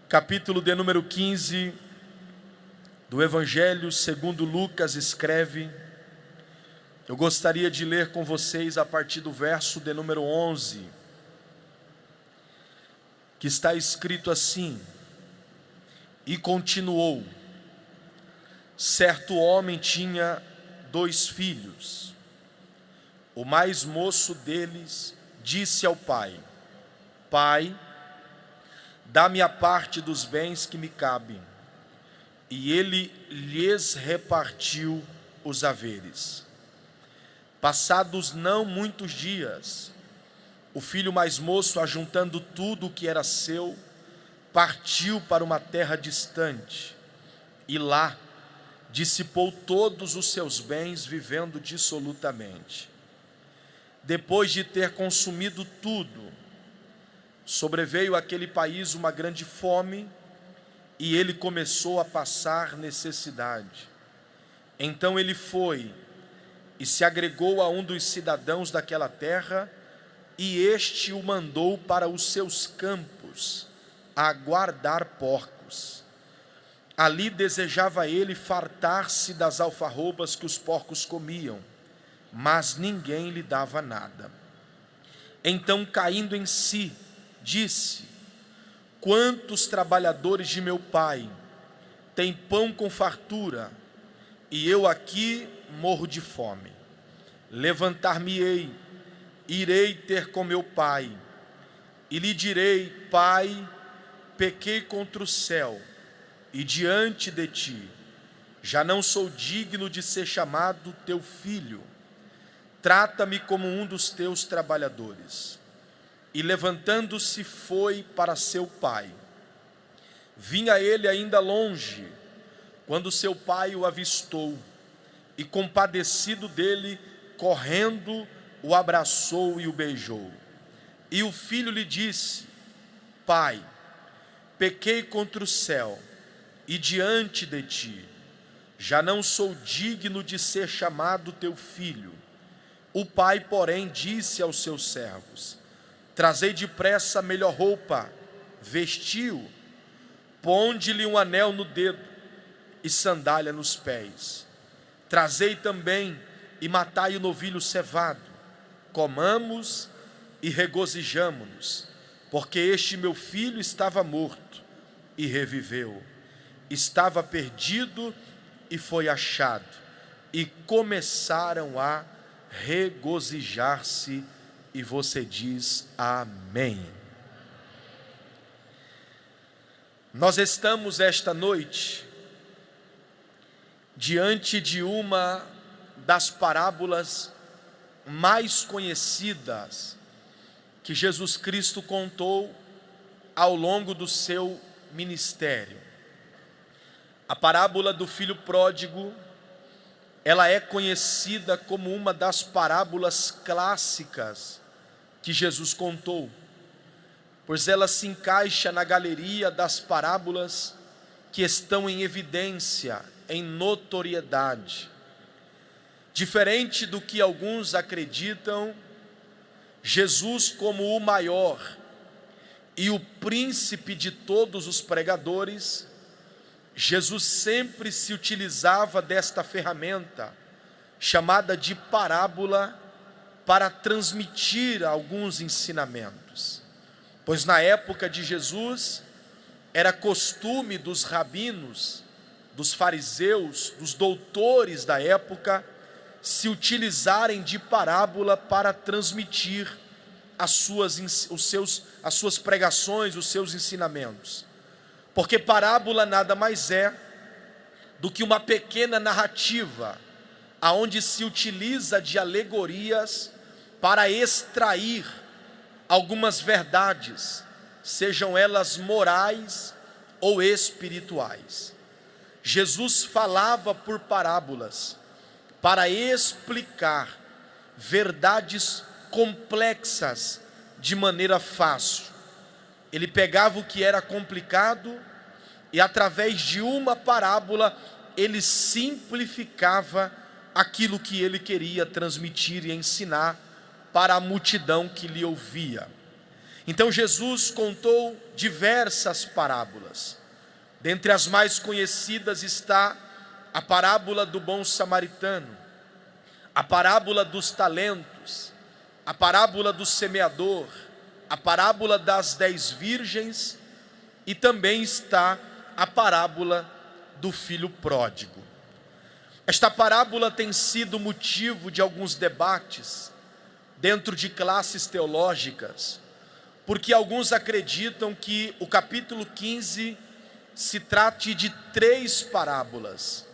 capítulo de número 15 do Evangelho segundo Lucas escreve. Eu gostaria de ler com vocês a partir do verso de número 11, que está escrito assim: E continuou: certo homem tinha 2 filhos. O mais moço deles disse ao pai: Pai, dá-me a parte dos bens que me cabem. E ele lhes repartiu os haveres. Passados não muitos dias, o filho mais moço, ajuntando tudo o que era seu, partiu para uma terra distante, e lá dissipou todos os seus bens, vivendo dissolutamente. Depois de ter consumido tudo, sobreveio àquele país uma grande fome, e ele começou a passar necessidade. Então ele foi e se agregou a um dos cidadãos daquela terra, e este o mandou para os seus campos a guardar porcos. Ali desejava ele fartar-se das alfarrobas que os porcos comiam, mas ninguém lhe dava nada. Então, caindo em si, disse: Quantos trabalhadores de meu pai têm pão com fartura, e eu aqui morro de fome. Levantar-me-ei, irei ter com meu pai, e lhe direi: Pai, pequei contra o céu e diante de ti, já não sou digno de ser chamado teu filho. Trata-me como um dos teus trabalhadores. E levantando-se foi para seu pai. Vinha ele ainda longe, quando seu pai o avistou, e compadecido dele, correndo, o abraçou e o beijou. E o filho lhe disse: Pai, pequei contra o céu e diante de ti, já não sou digno de ser chamado teu filho. O pai, porém, disse aos seus servos: Trazei depressa a melhor roupa, vestiu, ponde-lhe um anel no dedo e sandália nos pés. Trazei também e matai o novilho cevado, comamos e regozijamo-nos, porque este meu filho estava morto e reviveu, estava perdido e foi achado. E começaram a regozijar-se. E você diz amém. Nós estamos esta noite diante de uma das parábolas mais conhecidas que Jesus Cristo contou ao longo do seu ministério. A parábola do filho pródigo, ela é conhecida como uma das parábolas clássicas que Jesus contou, pois ela se encaixa na galeria das parábolas que estão em evidência, em notoriedade. Diferente do que alguns acreditam, Jesus, como o maior e o príncipe de todos os pregadores, Jesus sempre se utilizava desta ferramenta, chamada de parábola, para transmitir alguns ensinamentos. Pois na época de Jesus, era costume dos rabinos, dos fariseus, dos doutores da época, se utilizarem de parábola para transmitir as suas pregações, os seus ensinamentos. Porque parábola nada mais é do que uma pequena narrativa, aonde se utiliza de alegorias para extrair algumas verdades, sejam elas morais ou espirituais. Jesus falava por parábolas para explicar verdades complexas de maneira fácil. Ele pegava o que era complicado e, através de uma parábola, ele simplificava aquilo que ele queria transmitir e ensinar para a multidão que lhe ouvia. Então Jesus contou diversas parábolas. parábolas. Dentre as mais conhecidas está a parábola do bom samaritano, a parábola dos talentos, a parábola do semeador, a parábola das 10 virgens e também está a parábola do filho pródigo. Esta parábola tem sido motivo de alguns debates dentro de classes teológicas, porque alguns acreditam que o capítulo 15 se trate de 3 parábolas: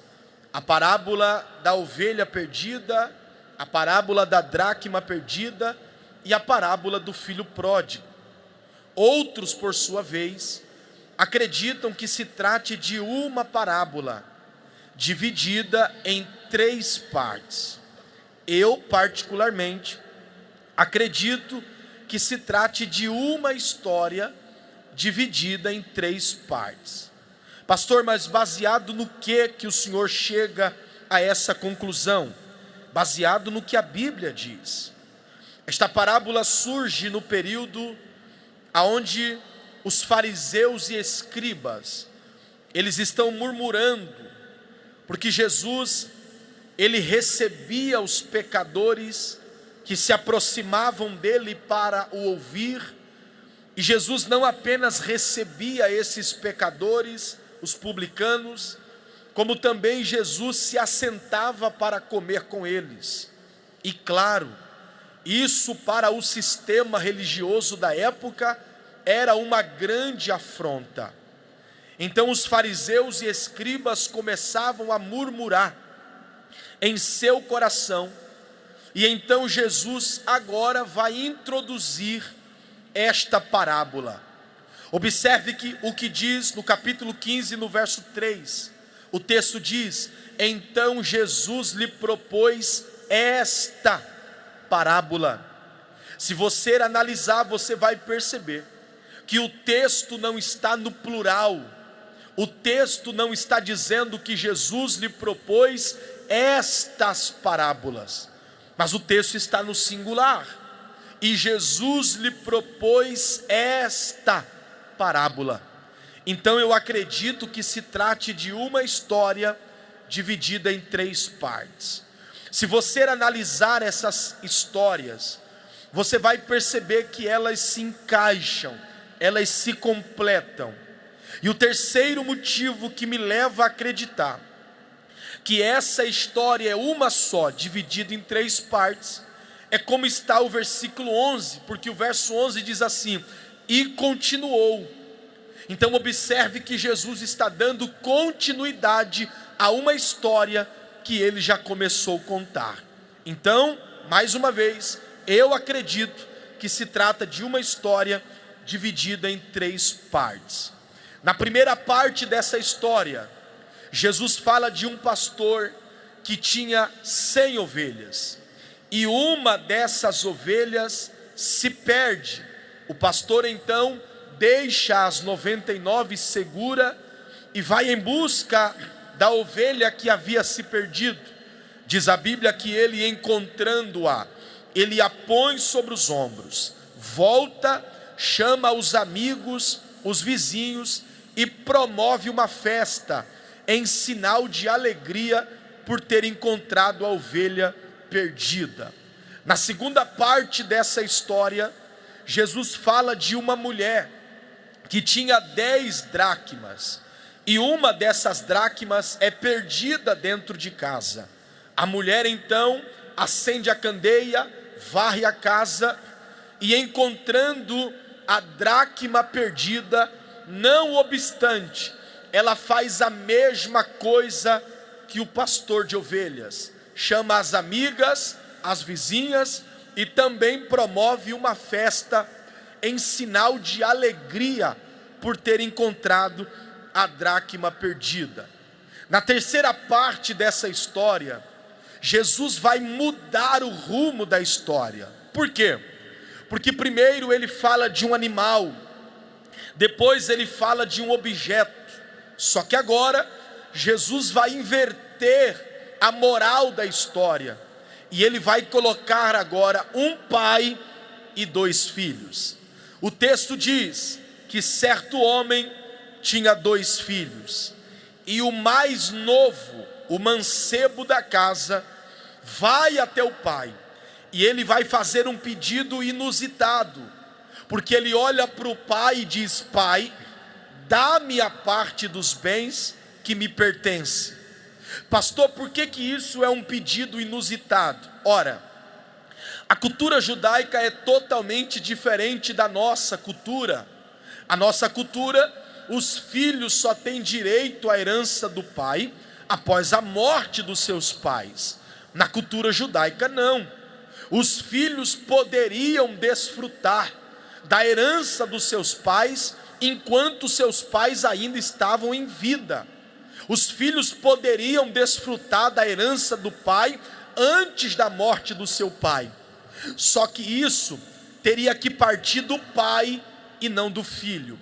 a parábola da ovelha perdida, a parábola da dracma perdida e a parábola do filho pródigo. Outros, por sua vez, acreditam que se trate de uma parábola dividida em 3 partes. Eu, particularmente, acredito que se trate de uma história dividida em 3 partes. Pastor, mas baseado no que o senhor chega a essa conclusão? Baseado no que a Bíblia diz. Esta parábola surge no período onde os fariseus e escribas, eles estão murmurando, porque Jesus, ele recebia os pecadores que se aproximavam dele para o ouvir, e Jesus não apenas recebia esses pecadores, os publicanos, como também Jesus se assentava para comer com eles. E claro, isso para o sistema religioso da época era uma grande afronta. Então os fariseus e escribas começavam a murmurar em seu coração, e então Jesus agora vai introduzir esta parábola. Observe que o que diz no capítulo 15, no verso 3, o texto diz: então Jesus lhe propôs esta parábola. Se você analisar, você vai perceber que o texto não está no plural, o texto não está dizendo que Jesus lhe propôs estas parábolas, mas o texto está no singular, e Jesus lhe propôs esta parábola. Então eu acredito que se trate de uma história dividida em 3 partes. Se você analisar essas histórias, você vai perceber que elas se encaixam, elas se completam. E o terceiro motivo que me leva a acreditar que essa história é uma só, dividida em 3 partes, é como está o versículo 11, porque o verso 11 diz assim: e continuou. Então observe que Jesus está dando continuidade a uma história que ele já começou a contar. Então, mais uma vez, eu acredito que se trata de uma história dividida em 3 partes. Na primeira parte dessa história, Jesus fala de um pastor que tinha 100 ovelhas, e uma dessas ovelhas se perde. O pastor então deixa as 99 segura e vai em busca da ovelha que havia se perdido. Diz a Bíblia que ele, encontrando-a, ele a põe sobre os ombros, volta, chama os amigos, os vizinhos e promove uma festa em sinal de alegria por ter encontrado a ovelha perdida. Na segunda parte dessa história, Jesus fala de uma mulher que tinha 10 dracmas, e uma dessas dracmas é perdida dentro de casa. A mulher então acende a candeia, varre a casa, e encontrando a dracma perdida, não obstante, ela faz a mesma coisa que o pastor de ovelhas, chama as amigas, as vizinhas, e também promove uma festa em sinal de alegria por ter encontrado a dracma perdida. Na terceira parte dessa história, Jesus vai mudar o rumo da história. Por quê? Porque primeiro ele fala de um animal, depois ele fala de um objeto. Só que agora Jesus vai inverter a moral da história, e ele vai colocar agora um pai e 2 filhos. O texto diz que certo homem tinha 2 filhos, e o mais novo, o mancebo da casa, vai até o pai, e ele vai fazer um pedido inusitado, porque ele olha para o pai e diz: pai, dá-me a parte dos bens que me pertence. Pastor, por que isso é um pedido inusitado? Ora, a cultura judaica é totalmente diferente da nossa cultura. A nossa cultura, os filhos só têm direito à herança do pai após a morte dos seus pais. Na cultura judaica não. Os filhos poderiam desfrutar da herança dos seus pais enquanto seus pais ainda estavam em vida. Os filhos poderiam desfrutar da herança do pai antes da morte do seu pai. Só que isso teria que partir do pai e não do filho.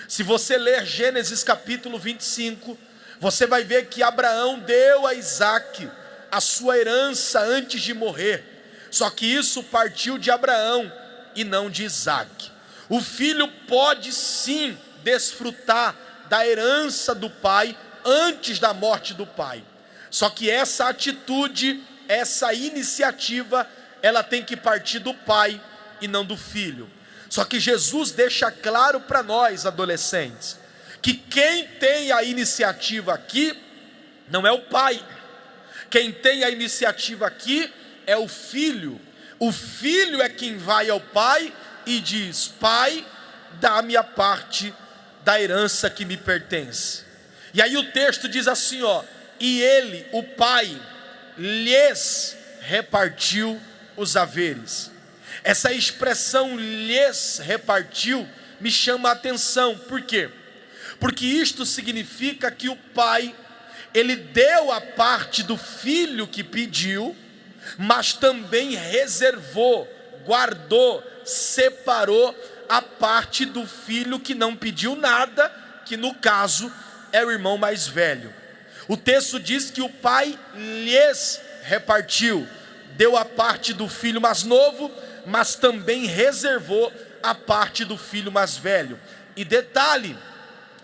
Se você ler Gênesis capítulo 25, você vai ver que Abraão deu a Isaque a sua herança antes de morrer. Só que isso partiu de Abraão e não de Isaque. O filho pode sim desfrutar da herança do pai antes da morte do pai. Só que essa atitude, essa iniciativa, ela tem que partir do pai e não do filho. Só que Jesus deixa claro para nós, adolescentes, que quem tem a iniciativa aqui não é o pai. Quem tem a iniciativa aqui é o filho. O filho é quem vai ao pai e diz: pai, dá-me a parte da herança que me pertence. E aí o texto diz assim, e ele, o pai, lhes repartiu os haveres. Essa expressão lhes repartiu me chama a atenção. Por quê? Porque isto significa que o pai, ele deu a parte do filho que pediu, mas também reservou, guardou, separou a parte do filho que não pediu nada, que no caso é o irmão mais velho. O texto diz que o pai lhes repartiu, deu a parte do filho mais novo, mas também reservou a parte do filho mais velho. E detalhe,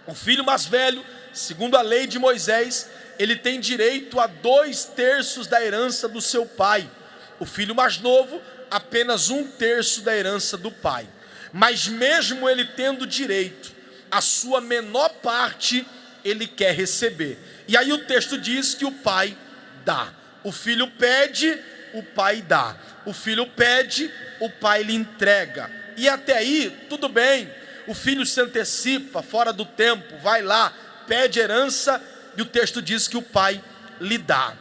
o filho mais velho, segundo a lei de Moisés, ele tem direito a 2/3 da herança do seu pai. O filho mais novo, apenas 1/3 da herança do pai. Mas mesmo ele tendo direito, a sua menor parte ele quer receber. E aí o texto diz que o pai dá. O filho pede, o pai dá. O filho pede, o pai lhe entrega. E até aí, tudo bem. O filho se antecipa, fora do tempo, vai lá, pede herança, e o texto diz que o pai lhe dá.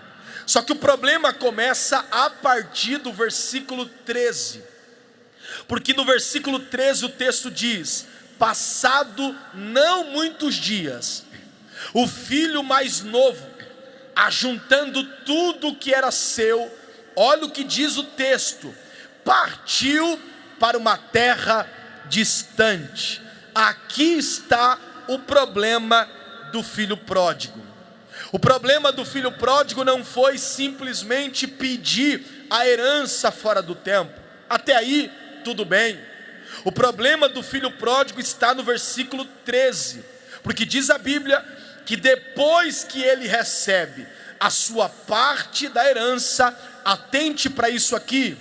Só que o problema começa a partir do versículo 13. Porque no versículo 13 o texto diz: passado não muitos dias, o filho mais novo, ajuntando tudo que era seu, olha o que diz o texto, partiu para uma terra distante. Aqui está o problema do filho pródigo. O problema do filho pródigo não foi simplesmente pedir a herança fora do tempo. Até aí, tudo bem. O problema do filho pródigo está no versículo 13, porque diz a Bíblia que depois que ele recebe a sua parte da herança, atente para isso aqui,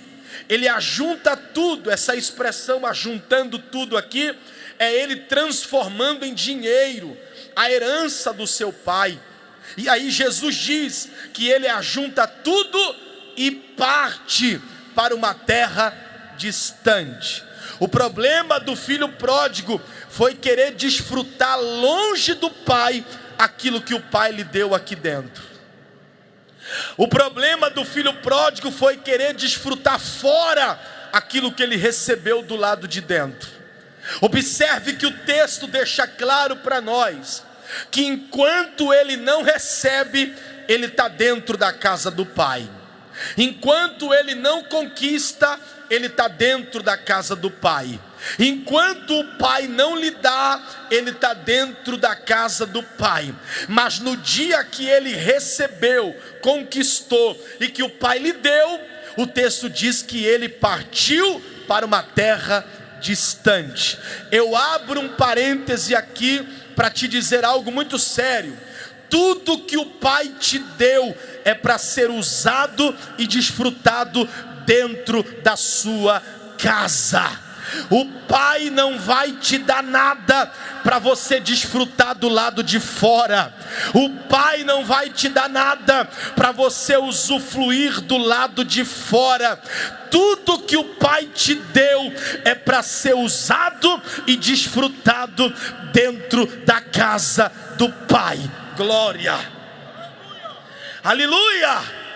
ele ajunta tudo. Essa expressão ajuntando tudo aqui é ele transformando em dinheiro a herança do seu pai. E aí Jesus diz que ele ajunta tudo e parte para uma terra distante. O problema do filho pródigo foi querer desfrutar longe do pai aquilo que o pai lhe deu aqui dentro. O problema do filho pródigo foi querer desfrutar fora aquilo que ele recebeu do lado de dentro. Observe que o texto deixa claro para nós que enquanto ele não recebe, ele está dentro da casa do pai. Enquanto ele não conquista, ele está dentro da casa do pai. Enquanto o pai não lhe dá, ele está dentro da casa do pai. Mas no dia que ele recebeu, conquistou e que o pai lhe deu, o texto diz que ele partiu para uma terra distante. Eu abro um parêntese aqui para te dizer algo muito sério. Tudo que o Pai te deu é para ser usado e desfrutado dentro da sua casa. O Pai não vai te dar nada para você desfrutar do lado de fora. O Pai não vai te dar nada para você usufruir do lado de fora. Tudo que o Pai te deu é para ser usado e desfrutado dentro da casa do Pai. Glória, aleluia.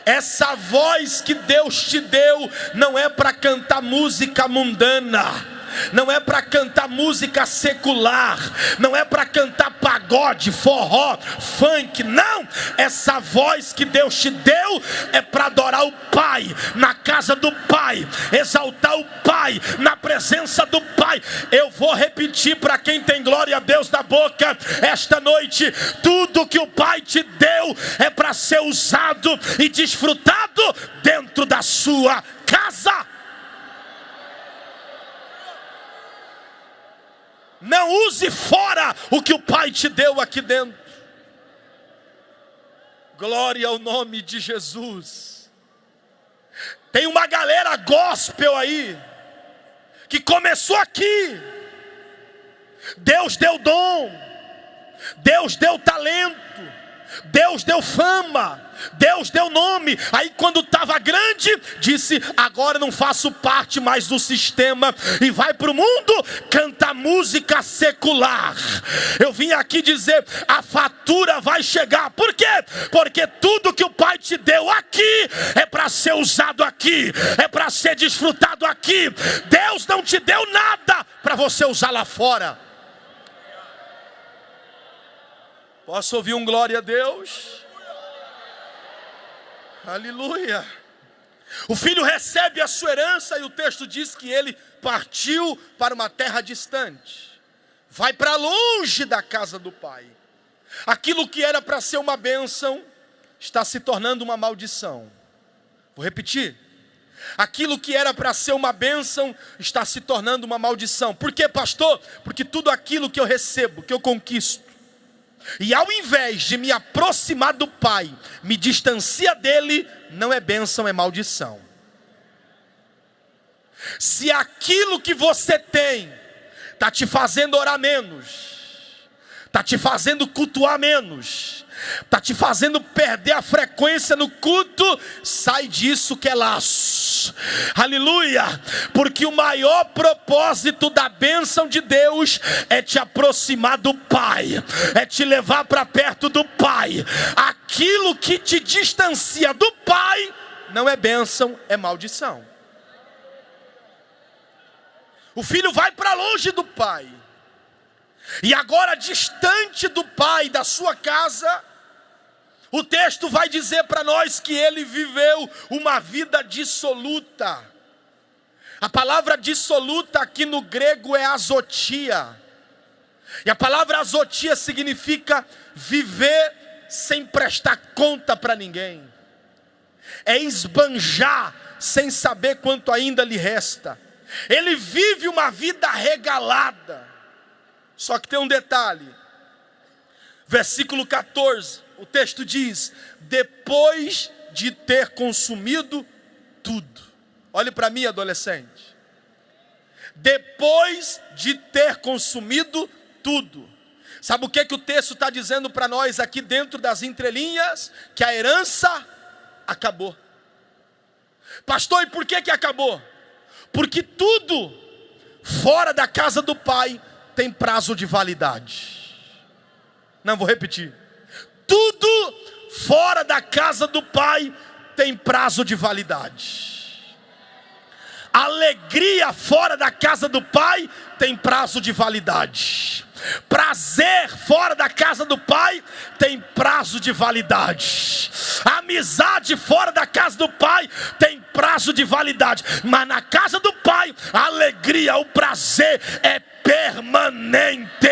Essa voz que Deus te deu não é para cantar música mundana, não é para cantar música secular, não é para cantar pagode, forró, funk, não. Essa voz que Deus te deu é para adorar o Pai, na casa do Pai, exaltar o Pai, na presença do Pai. Eu vou repetir para quem tem glória a Deus na boca esta noite: tudo que o Pai te deu é para ser usado e desfrutado dentro da sua casa. Não use fora o que o Pai te deu aqui dentro. Glória ao nome de Jesus. Tem uma galera gospel aí que começou aqui. Deus deu dom, Deus deu talento, Deus deu fama, Deus deu nome. Aí quando estava grande, disse: agora não faço parte mais do sistema, e vai para o mundo cantar música secular. Eu vim aqui dizer: a fatura vai chegar. Por quê? Porque tudo que o Pai te deu aqui é para ser usado aqui, é para ser desfrutado aqui. Deus não te deu nada para você usar lá fora. Posso ouvir um glória a Deus? Aleluia. O filho recebe a sua herança e o texto diz que ele partiu para uma terra distante. Vai para longe da casa do pai. Aquilo que era para ser uma bênção está se tornando uma maldição. Vou repetir. Aquilo que era para ser uma bênção está se tornando uma maldição. Por quê, pastor? Porque tudo aquilo que eu recebo, que eu conquisto, e ao invés de me aproximar do Pai, me distancia dele, não é bênção, é maldição. Se aquilo que você tem está te fazendo orar menos, está te fazendo cultuar menos, está te fazendo perder a frequência no culto, sai disso que é laço. Aleluia. Porque o maior propósito da bênção de Deus é te aproximar do Pai, é te levar para perto do Pai. Aquilo que te distancia do Pai não é bênção, é maldição. O filho vai para longe do Pai, e agora distante do Pai, da sua casa, o texto vai dizer para nós que ele viveu uma vida dissoluta. A palavra dissoluta aqui no grego é azotia. E a palavra azotia significa viver sem prestar conta para ninguém. É esbanjar sem saber quanto ainda lhe resta. Ele vive uma vida regalada. Só que tem um detalhe. Versículo 14. O texto diz: depois de ter consumido tudo. Olhe para mim, adolescente. Depois de ter consumido tudo. Sabe o que o texto está dizendo para nós aqui dentro das entrelinhas? Que a herança acabou. Pastor, e por que acabou? Porque tudo fora da casa do Pai tem prazo de validade. Não, vou repetir. Tudo fora da casa do Pai tem prazo de validade. Alegria fora da casa do Pai tem prazo de validade. Prazer fora da casa do Pai tem prazo de validade. Amizade fora da casa do Pai tem prazo de validade. Mas na casa do Pai, a alegria, o prazer é permanente.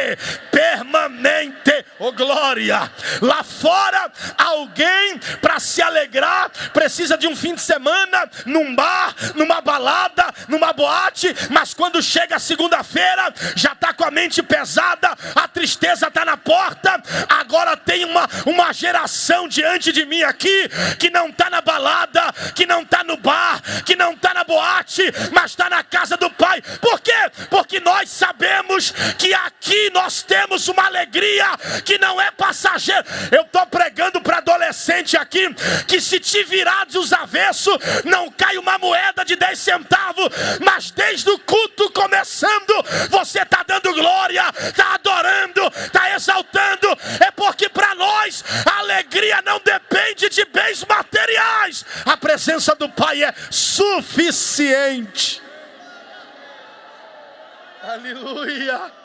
Permanente. Oh glória! Lá fora, alguém para se alegrar precisa de um fim de semana num bar, numa balada, numa boate, mas quando chega a segunda-feira já está com a mente pesada, a tristeza está na porta. Agora tem uma geração diante de mim aqui que não está na balada, que não está no bar, que não está na boate, mas está na casa do Pai. Por quê? Porque nós sabemos que aqui nós temos uma alegria que não é passageiro. Eu estou pregando para adolescente aqui, que se te virar dos avessos, não cai uma moeda de 10 centavos, mas desde o culto começando, você está dando glória, está adorando, está exaltando. É porque para nós, a alegria não depende de bens materiais. A presença do Pai é suficiente. Aleluia.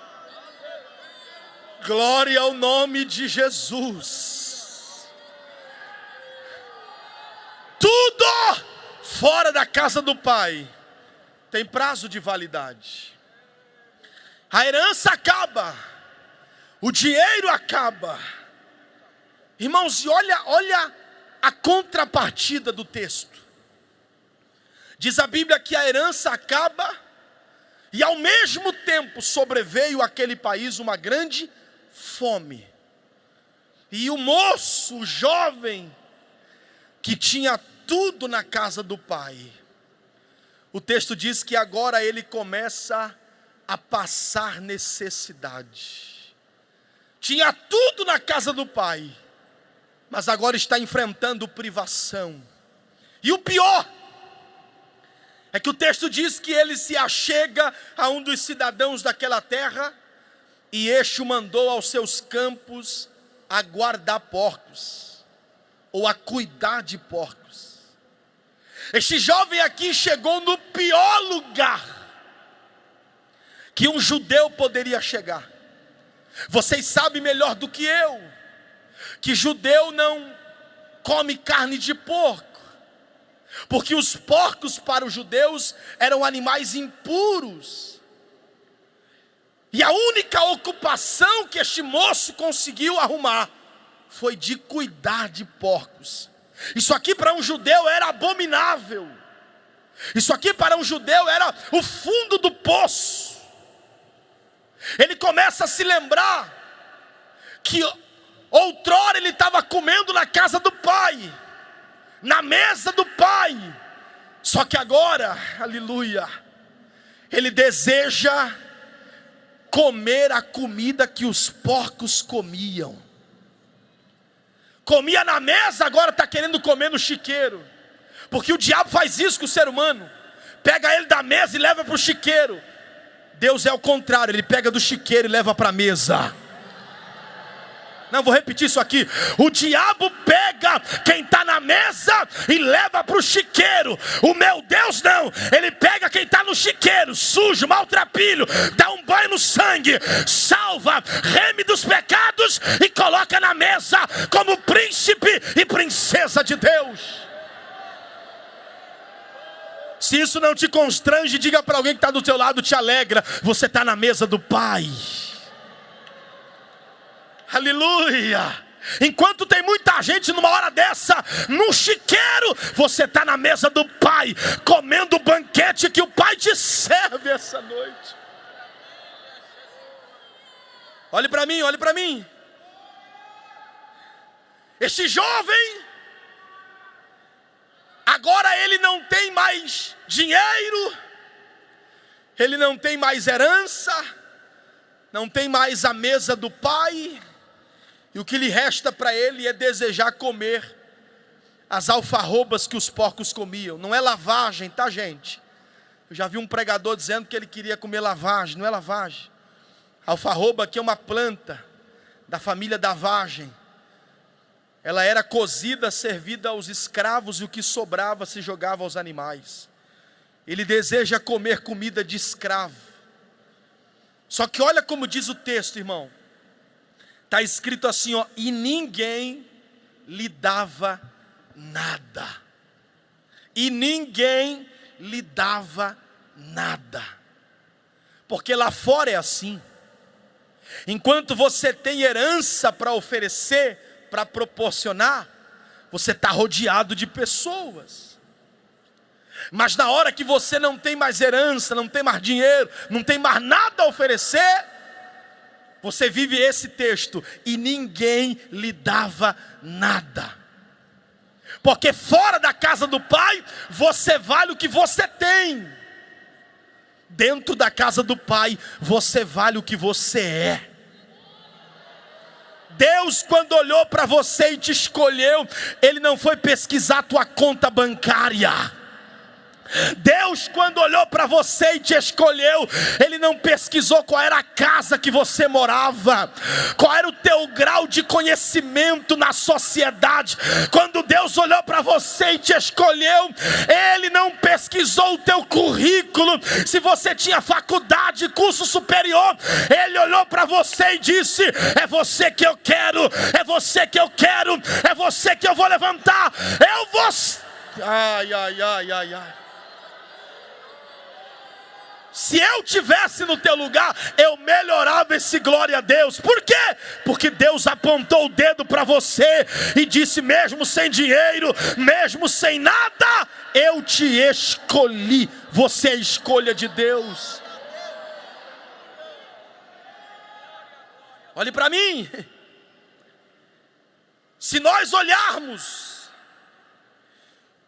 Glória ao nome de Jesus. Tudo fora da casa do Pai tem prazo de validade. A herança acaba, o dinheiro acaba. Irmãos, e olha a contrapartida do texto. Diz a Bíblia que a herança acaba e ao mesmo tempo sobreveio àquele país uma grande fome. E o moço, o jovem, que tinha tudo na casa do pai, o texto diz que agora ele começa a passar necessidade. Tinha tudo na casa do pai, mas agora está enfrentando privação. E o pior é que o texto diz que ele se achega a um dos cidadãos daquela terra, e este o mandou aos seus campos a guardar porcos, ou a cuidar de porcos. Este jovem aqui chegou no pior lugar que um judeu poderia chegar. Vocês sabem melhor do que eu, que judeu não come carne de porco, porque os porcos para os judeus eram animais impuros. E a única ocupação que este moço conseguiu arrumar foi de cuidar de porcos. Isso aqui para um judeu era abominável. Isso aqui para um judeu era o fundo do poço. Ele começa a se lembrar que outrora ele estava comendo na casa do pai, na mesa do pai. Só que agora, aleluia, ele deseja comer a comida que os porcos comiam. Comia na mesa, agora está querendo comer no chiqueiro. Porque o diabo faz isso com o ser humano. Pega ele da mesa e leva para o chiqueiro. Deus é o contrário, ele pega do chiqueiro e leva para a mesa. Não, vou repetir isso aqui. O diabo pega quem está na mesa e leva para o chiqueiro. O meu Deus não. Ele pega quem está no chiqueiro, sujo, maltrapilho, dá um banho no sangue, salva, reme dos pecados e coloca na mesa como príncipe e princesa de Deus. Se isso não te constrange, diga para alguém que está do teu lado, te alegra. Você está na mesa do Pai. Aleluia. Enquanto tem muita gente numa hora dessa no chiqueiro, você está na mesa do Pai, comendo o banquete que o Pai te serve essa noite. Olhe para mim, olhe para mim. Este jovem, agora ele não tem mais dinheiro, ele não tem mais herança, não tem mais a mesa do Pai. E o que lhe resta para ele é desejar comer as alfarrobas que os porcos comiam. Não é lavagem, tá, gente? Eu já vi um pregador dizendo que ele queria comer lavagem. Não é lavagem. A alfarroba aqui é uma planta da família da vagem. Ela era cozida, servida aos escravos, e o que sobrava se jogava aos animais. Ele deseja comer comida de escravo. Só que olha como diz o texto, irmão. Está escrito assim, ó, e ninguém lhe dava nada. E ninguém lhe dava nada. Porque lá fora é assim. Enquanto você tem herança para oferecer, para proporcionar, você está rodeado de pessoas. Mas na hora que você não tem mais herança, não tem mais dinheiro, não tem mais nada a oferecer, você vive esse texto: e ninguém lhe dava nada. Porque fora da casa do Pai, você vale o que você tem. Dentro da casa do Pai, você vale o que você é. Deus, quando olhou para você e te escolheu, Ele não foi pesquisar a tua conta bancária. Deus, quando olhou para você e te escolheu, Ele não pesquisou qual era a casa que você morava, qual era o teu grau de conhecimento na sociedade. Quando Deus olhou para você e te escolheu, Ele não pesquisou o teu currículo, se você tinha faculdade, curso superior. Ele olhou para você e disse: é você que eu quero, é você que eu quero, é você que eu vou levantar, eu vou... Ai, ai, ai, ai, ai. Se eu tivesse no teu lugar, eu melhorava esse glória a Deus. Por quê? Porque Deus apontou o dedo para você e disse: mesmo sem dinheiro, mesmo sem nada, eu te escolhi. Você é a escolha de Deus. Olhe para mim. Se nós olharmos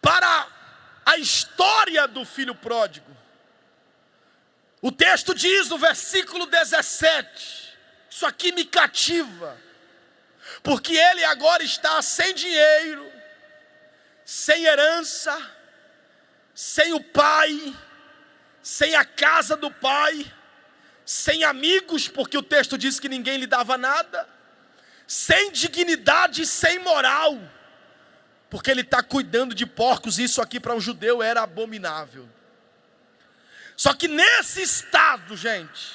para a história do filho pródigo, o texto diz no versículo 17, isso aqui me cativa, porque ele agora está sem dinheiro, sem herança, sem o pai, sem a casa do pai, sem amigos, porque o texto diz que ninguém lhe dava nada, sem dignidade e sem moral, porque ele está cuidando de porcos. Isso aqui para um judeu era abominável. Só que nesse estado, gente,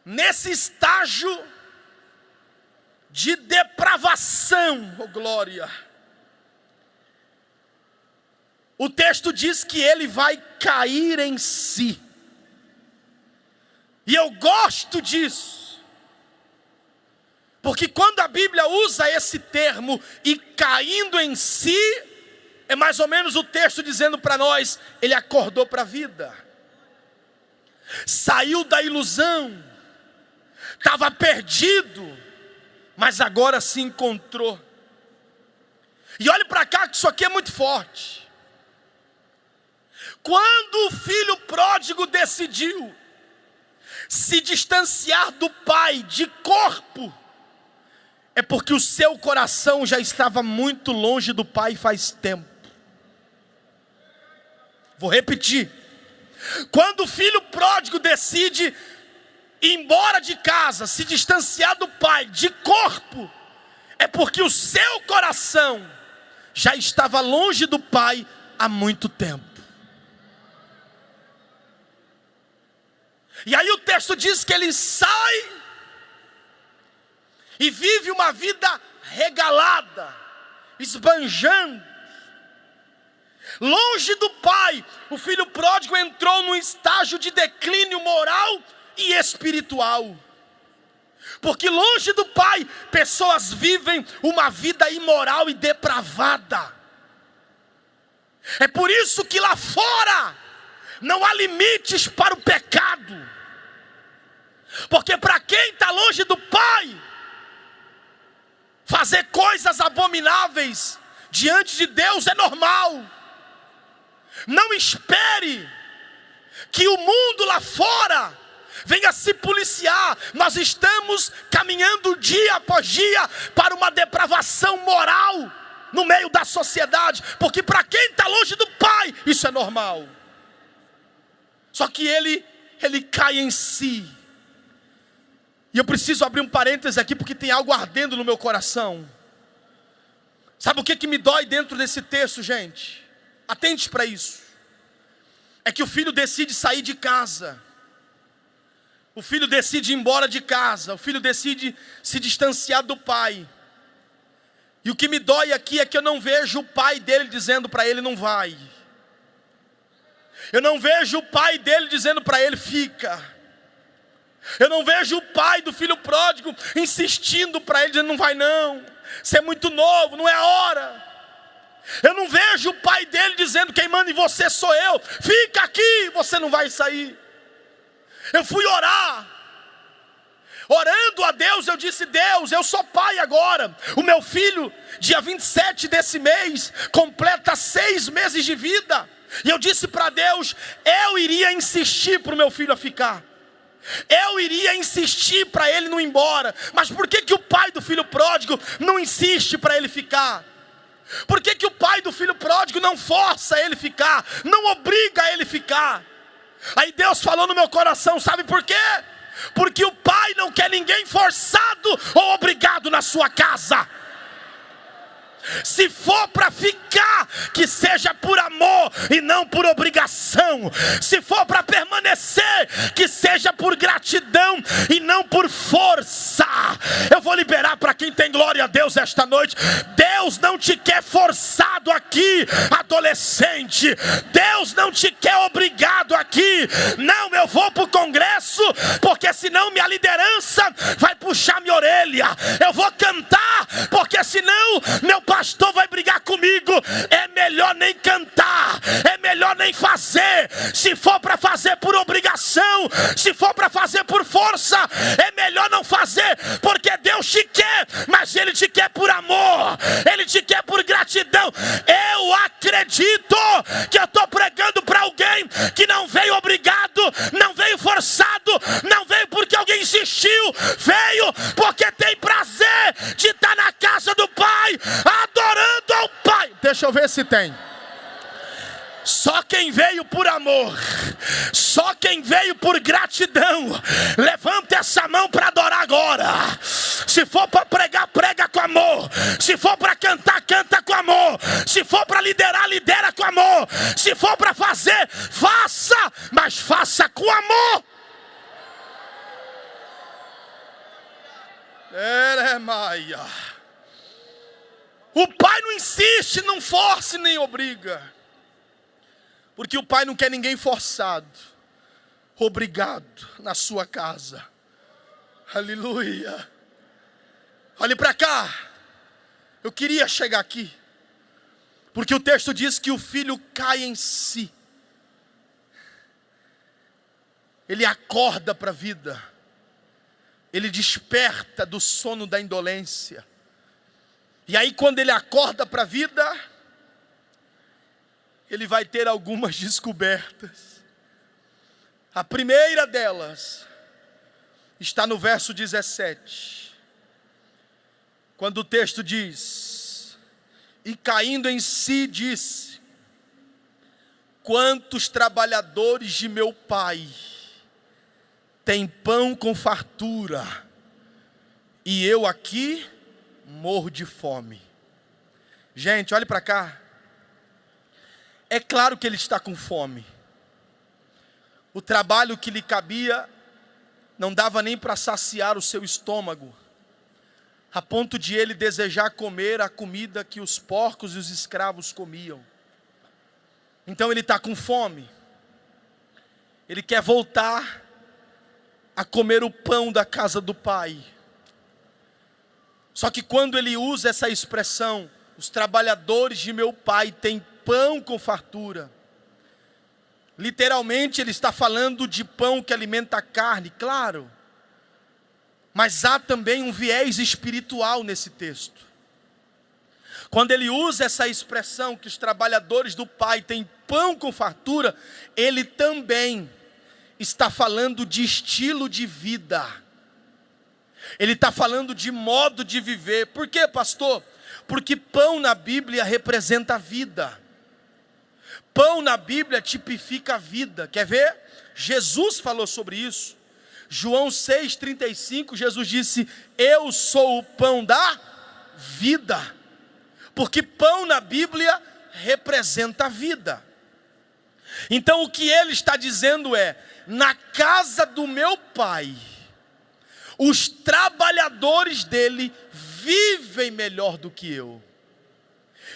nesse estágio de depravação, oh glória, o texto diz que ele vai cair em si. E eu gosto disso, porque quando a Bíblia usa esse termo, e caindo em si, é mais ou menos o texto dizendo para nós: ele acordou para a vida, saiu da ilusão, estava perdido, mas agora se encontrou. E olhe para cá, que isso aqui é muito forte. Quando o filho pródigo decidiu se distanciar do pai de corpo, é porque o seu coração já estava muito longe do pai faz tempo. Vou repetir. Quando o filho pródigo decide ir embora de casa, se distanciar do pai de corpo, é porque o seu coração já estava longe do pai há muito tempo. E aí o texto diz que ele sai e vive uma vida regalada, esbanjando. Longe do pai, o filho pródigo entrou num estágio de declínio moral e espiritual. Porque longe do pai, pessoas vivem uma vida imoral e depravada. É por isso que lá fora não há limites para o pecado. Porque para quem está longe do pai, fazer coisas abomináveis diante de Deus é normal. Não espere que o mundo lá fora venha se policiar. Nós estamos caminhando dia após dia para uma depravação moral no meio da sociedade, porque para quem está longe do pai, isso é normal. Só que ele cai em si. E eu preciso abrir um parêntese aqui, porque tem algo ardendo no meu coração. Sabe o que me dói dentro desse texto, gente? Atente para isso. É que o filho decide sair de casa. O filho decide ir embora de casa. O filho decide se distanciar do pai. E o que me dói aqui é que eu não vejo o pai dele dizendo para ele: não vai. Eu não vejo o pai dele dizendo para ele: fica. Eu não vejo o pai do filho pródigo insistindo para ele, dizendo: não vai não, você é muito novo, não é a hora. Eu não vejo o pai dele dizendo: quem manda em você sou eu, fica aqui, você não vai sair. Eu fui orar, orando a Deus, eu disse: Deus, eu sou pai agora. O meu filho, dia 27 desse mês, completa 6 meses de vida. E eu disse para Deus: eu iria insistir para o meu filho a ficar. Eu iria insistir para ele não ir embora. Mas por que o pai do filho pródigo não insiste para ele ficar? Por que o pai do filho pródigo não força ele ficar, não obriga ele ficar? Aí Deus falou no meu coração: sabe por quê? Porque o pai não quer ninguém forçado ou obrigado na sua casa. Se for para ficar, que seja por amor e não por obrigação. Se for para permanecer, que seja por gratidão e não por força. Eu vou liberar para quem tem glória a Deus esta noite. Deus não te quer forçado aqui, adolescente. Deus não te quer obrigado aqui. Não, eu vou para o congresso, porque senão minha liderança vai puxar minha orelha. Eu vou cantar, porque senão meu pastor vai brigar comigo. É melhor nem cantar, é melhor nem fazer. Se for para fazer por obrigação, se for para fazer por força, é melhor não fazer, porque Deus te quer, mas Ele te quer por amor, Ele te quer por gratidão. Eu acredito que eu estou pregando para alguém que não veio obrigado, não veio forçado, não veio porque alguém insistiu, veio porque tem prazer de estar na casa do Pai, adorando ao Pai. Deixa eu ver se tem. Só quem veio por amor, só quem veio por gratidão, levanta essa mão para adorar agora. Se for para pregar, prega com amor. Se for para cantar, canta com amor. Se for para liderar, lidera com amor. Se for para fazer, faça, mas faça com amor. O pai não insiste, não force nem obriga, porque o pai não quer ninguém forçado, obrigado na sua casa. Aleluia. Olhe para cá. Eu queria chegar aqui, porque o texto diz que o filho cai em si. Ele acorda para a vida. Ele desperta do sono da indolência. E aí quando ele acorda para a vida, ele vai ter algumas descobertas. A primeira delas está no verso 17. Quando o texto diz: e caindo em si disse: quantos trabalhadores de meu pai têm pão com fartura, e eu aqui morro de fome. Gente, olhe para cá. É claro que ele está com fome. O trabalho que lhe cabia não dava nem para saciar o seu estômago, a ponto de ele desejar comer a comida que os porcos e os escravos comiam. Então ele está com fome. Ele quer voltar a comer o pão da casa do pai. Só que quando ele usa essa expressão, os trabalhadores de meu pai têm pão com fartura, literalmente ele está falando de pão que alimenta a carne, claro. Mas há também um viés espiritual nesse texto. Quando ele usa essa expressão que os trabalhadores do pai têm pão com fartura, ele também está falando de estilo de vida. Ele está falando de modo de viver. Por quê, pastor? Porque pão na Bíblia representa a vida. Pão na Bíblia tipifica a vida. Quer ver? Jesus falou sobre isso. João 6,35, Jesus disse: eu sou o pão da vida. Porque pão na Bíblia representa a vida. Então o que ele está dizendo é: na casa do meu pai, os trabalhadores dele vivem melhor do que eu.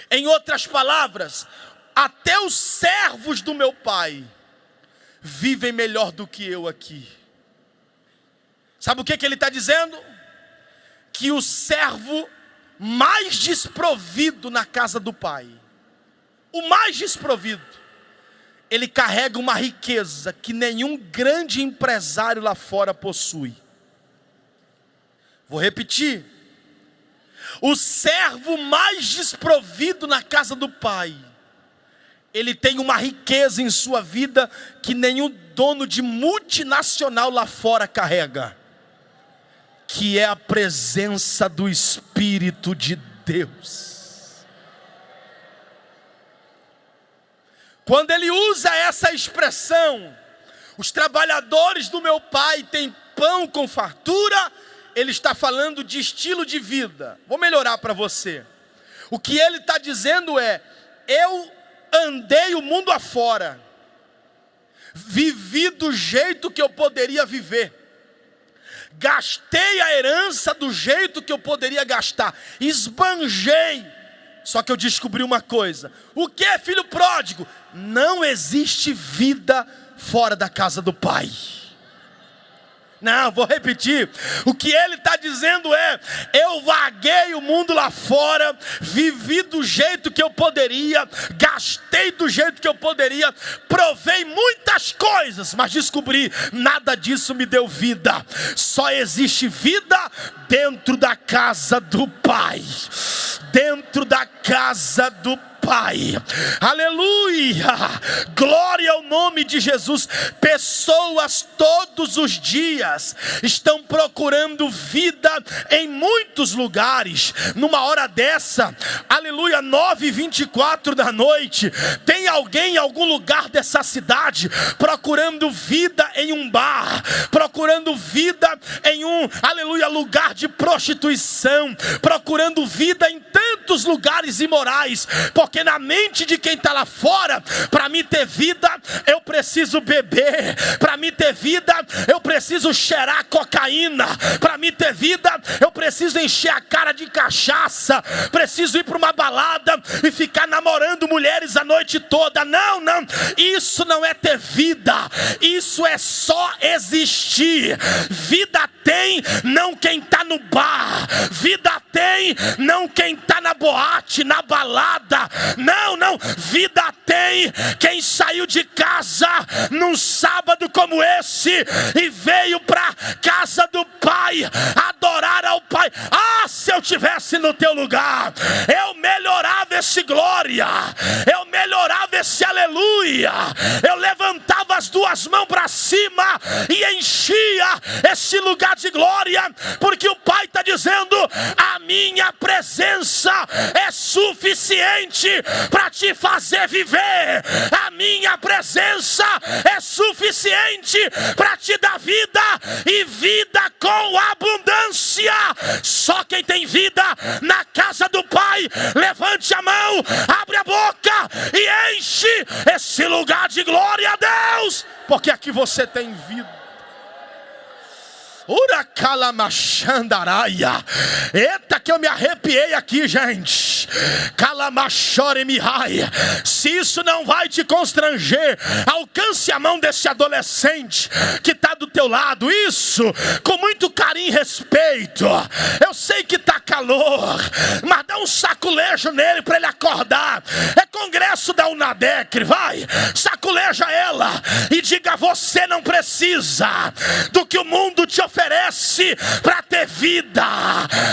Em outras palavras, até os servos do meu pai vivem melhor do que eu aqui. Sabe o que ele está dizendo? Que o servo mais desprovido na casa do pai, o mais desprovido, ele carrega uma riqueza que nenhum grande empresário lá fora possui. Vou repetir. O servo mais desprovido na casa do pai, ele tem uma riqueza em sua vida que nenhum dono de multinacional lá fora carrega, que é a presença do Espírito de Deus. Quando ele usa essa expressão, os trabalhadores do meu pai têm pão com fartura, ele está falando de estilo de vida. Vou melhorar para você. O que ele está dizendo é: eu andei o mundo afora, vivi do jeito que eu poderia viver, gastei a herança do jeito que eu poderia gastar, esbanjei. Só que eu descobri uma coisa: o que é filho pródigo? Não existe vida fora da casa do pai. Não, vou repetir. O que ele está dizendo é: eu vaguei o mundo lá fora, vivi do jeito que eu poderia, gastei do jeito que eu poderia, provei muitas coisas, mas descobri, nada disso me deu vida. Só existe vida dentro da casa do pai. Dentro da casa do Pai. Aleluia, glória ao nome de Jesus. Pessoas todos os dias estão procurando vida em muitos lugares. Numa hora dessa, aleluia, 9h24 da noite, tem alguém em algum lugar dessa cidade procurando vida em um bar, procurando vida em um, aleluia, lugar de prostituição, procurando vida em tantos lugares imorais, porque na mente de quem está lá fora, para mim ter vida, eu preciso beber, para mim ter vida, eu preciso cheirar cocaína, para mim ter vida, eu preciso encher a cara de cachaça, preciso ir para uma balada e ficar namorando mulheres a noite toda. Não, não, isso não é ter vida, isso é só existir. Vida tem não quem está no bar, vida tem não quem está na boate, na balada. Não, não, vida tem quem saiu de casa num sábado como esse e veio para casa do Pai, adorar ao Pai. Ah, se eu tivesse no teu lugar, eu melhorava esse glória, eu melhorava esse aleluia, eu levantava as duas mãos para cima e enchia esse lugar de glória, porque o Pai está dizendo: a minha presença é suficiente para te fazer viver, a minha presença é suficiente para te dar vida e vida com abundância. Só quem tem vida na casa do Pai, levante a mão, abre a boca e enche esse lugar de glória a Deus, porque aqui você tem vida. Uracalamashandaraia. Eita, que eu me arrepiei aqui, gente. Calamachore mihai. Se isso não vai te constranger, alcance a mão desse adolescente que está do teu lado. Isso, com muito carinho e respeito. Eu sei que está calor, mas dá um saculejo nele para ele acordar. É congresso da UNADEC, vai. Saculeja ela e diga: você não precisa do que o mundo te oferece para ter vida.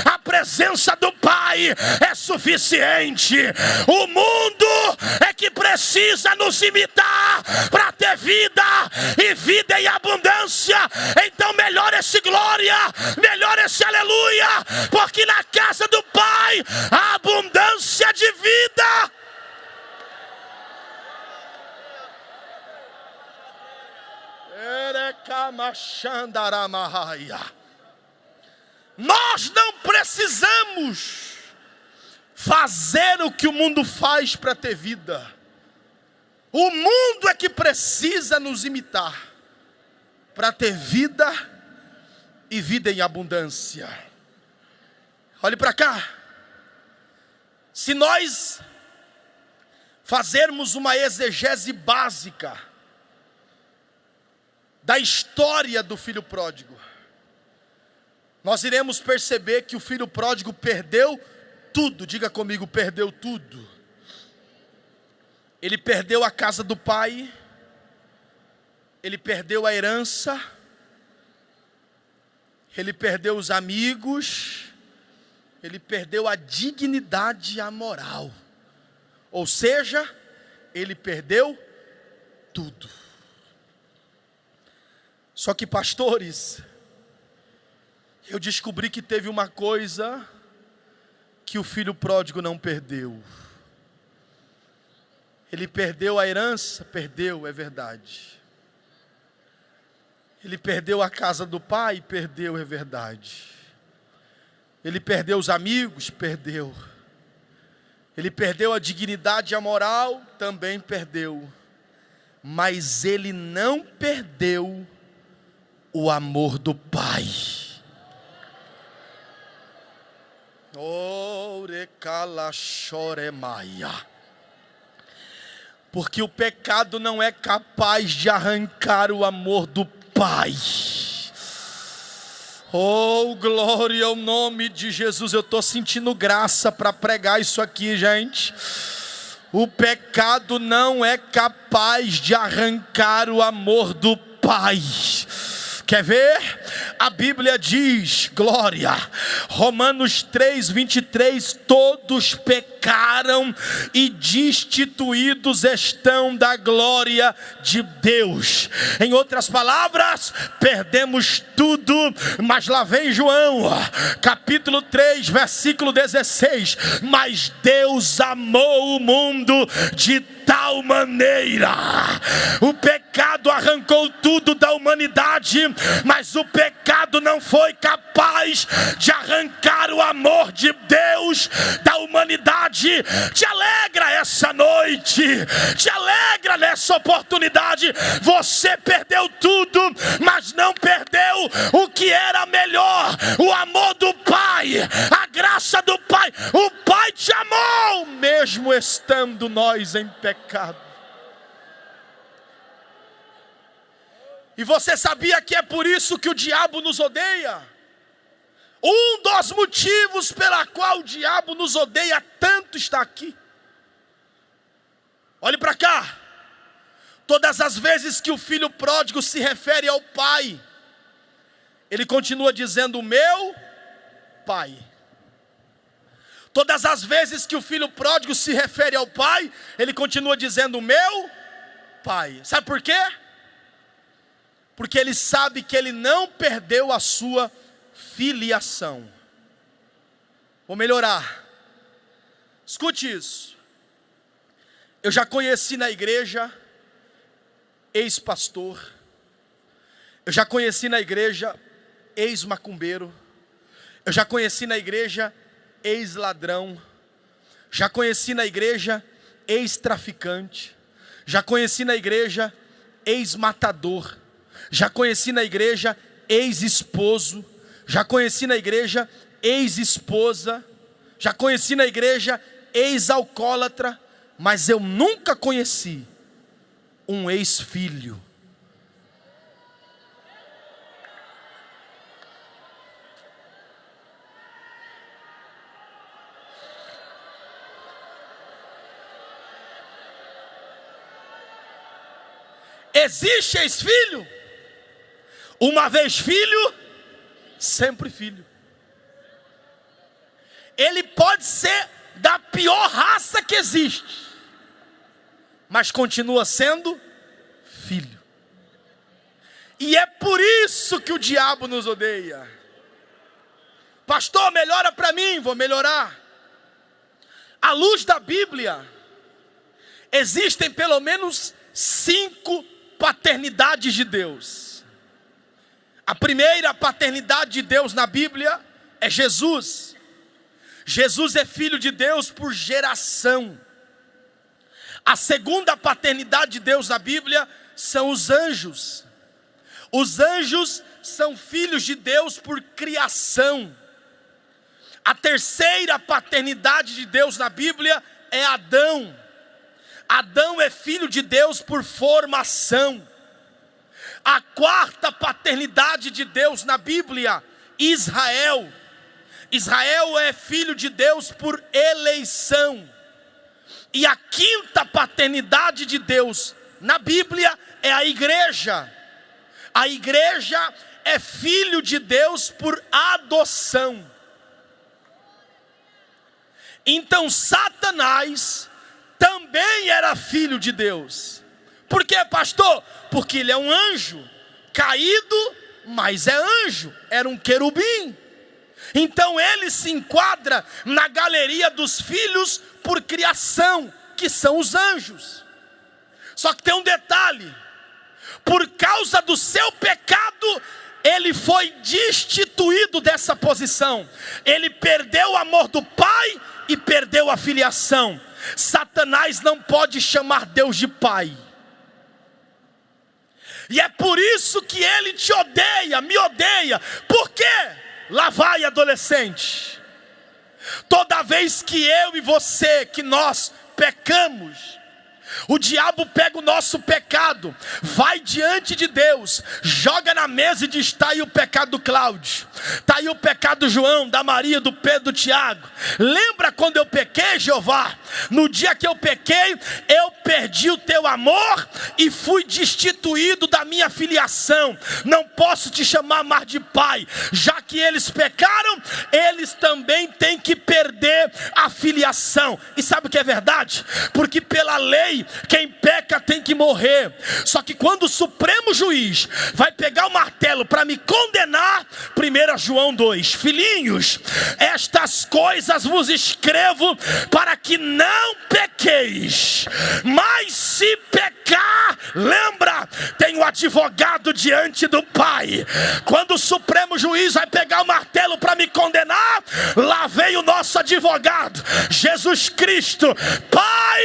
A presença do Pai é suficiente. O mundo é que precisa nos imitar para ter vida e vida em abundância. Então melhora esse glória, melhora esse aleluia, porque na casa do Pai há abundância de vida. Nós não precisamos fazer o que o mundo faz para ter vida. O mundo é que precisa nos imitar para ter vida e vida em abundância. Olhe para cá. Se nós fazermos uma exegese básica da história do filho pródigo, nós iremos perceber que o filho pródigo perdeu tudo. Diga comigo, perdeu tudo. Ele perdeu a casa do pai, ele perdeu a herança, ele perdeu os amigos, ele perdeu a dignidade e a moral. Ou seja, ele perdeu tudo. Só que, pastores, eu descobri que teve uma coisa que o filho pródigo não perdeu. Ele perdeu a herança? Perdeu, é verdade. Ele perdeu a casa do pai? Perdeu, é verdade. Ele perdeu os amigos? Perdeu. Ele perdeu a dignidade e a moral? Também perdeu. Mas ele não perdeu o amor do pai. Porque o pecado não é capaz de arrancar o amor do pai. Oh, glória ao nome de Jesus. Eu estou sentindo graça para pregar isso aqui, gente. O pecado não é capaz de arrancar o amor do pai. Quer ver? A Bíblia diz, glória, Romanos 3:23, todos pecaram e destituídos estão da glória de Deus. Em outras palavras, perdemos tudo, mas lá vem João, capítulo 3, versículo 16, mas Deus amou o mundo de tal maneira. O pecado arrancou tudo da humanidade, mas o pecado não foi capaz de arrancar o amor de Deus da humanidade. Te alegra essa noite, te alegra nessa oportunidade. Você perdeu tudo, mas não perdeu o que era melhor: o amor do Pai, a graça do Pai. O Pai te amou, mesmo estando nós em pecado. E você sabia que é por isso que o diabo nos odeia? Um dos motivos pela qual o diabo nos odeia tanto está aqui. Olhe para cá. Todas as vezes que o filho pródigo se refere ao pai, ele continua dizendo: meu pai. Todas as vezes que o filho pródigo se refere ao pai, ele continua dizendo: meu pai. Sabe por quê? Porque ele sabe que ele não perdeu a sua filiação. Vou melhorar. Escute isso. Eu já conheci na igreja ex-pastor. Eu já conheci na igreja ex-macumbeiro. Eu já conheci na igreja ex-ladrão. Já conheci na igreja ex-traficante. Já conheci na igreja ex-matador. Já conheci na igreja ex-esposo. Já conheci na igreja ex-esposa. Já conheci na igreja ex-alcoólatra. Mas eu nunca conheci um ex-filho. Existe ex-filho? Uma vez filho, sempre filho. Ele pode ser da pior raça que existe, mas continua sendo filho. E é por isso que o diabo nos odeia. Pastor, melhora para mim. Vou melhorar. À luz da Bíblia, existem pelo menos 5 paternidades de Deus. A primeira paternidade de Deus na Bíblia é Jesus. Jesus é filho de Deus por geração. A segunda paternidade de Deus na Bíblia são os anjos. Os anjos são filhos de Deus por criação. A terceira paternidade de Deus na Bíblia é Adão. Adão é filho de Deus por formação. A quarta paternidade de Deus na Bíblia Israel. Israel é filho de Deus por eleição. E a quinta paternidade de Deus na Bíblia é a igreja. A igreja é filho de Deus por adoção. Então Satanás também era filho de Deus. Por quê, pastor? Porque ele é um anjo, caído, mas é anjo, era um querubim. Então ele se enquadra na galeria dos filhos por criação, que são os anjos. Só que tem um detalhe: por causa do seu pecado, ele foi destituído dessa posição. Ele perdeu o amor do Pai e perdeu a filiação. Satanás não pode chamar Deus de Pai. E é por isso que ele te odeia, me odeia. Por quê? Lá vai, adolescente. Toda vez que eu e você, que nós pecamos, o diabo pega o nosso pecado, vai diante de Deus, joga na mesa e diz: está aí o pecado do Cláudio, está aí o pecado do João, da Maria, do Pedro, do Tiago. Lembra quando eu pequei, Jeová? No dia que eu pequei, eu perdi o teu amor e fui destituído da minha filiação. Não posso te chamar mais de pai. Já que eles pecaram, eles também têm que perder a filiação. E sabe o que é verdade? Porque pela lei, quem peca tem que morrer. Só que quando o Supremo Juiz vai pegar o martelo para me condenar, 1 João 2, filhinhos, estas coisas vos escrevo para que não pequeis. Mas se pecar, lembra, tem um advogado diante do Pai. Quando o Supremo Juiz vai pegar o martelo para me condenar, lá vem o nosso advogado, Jesus Cristo. Pai,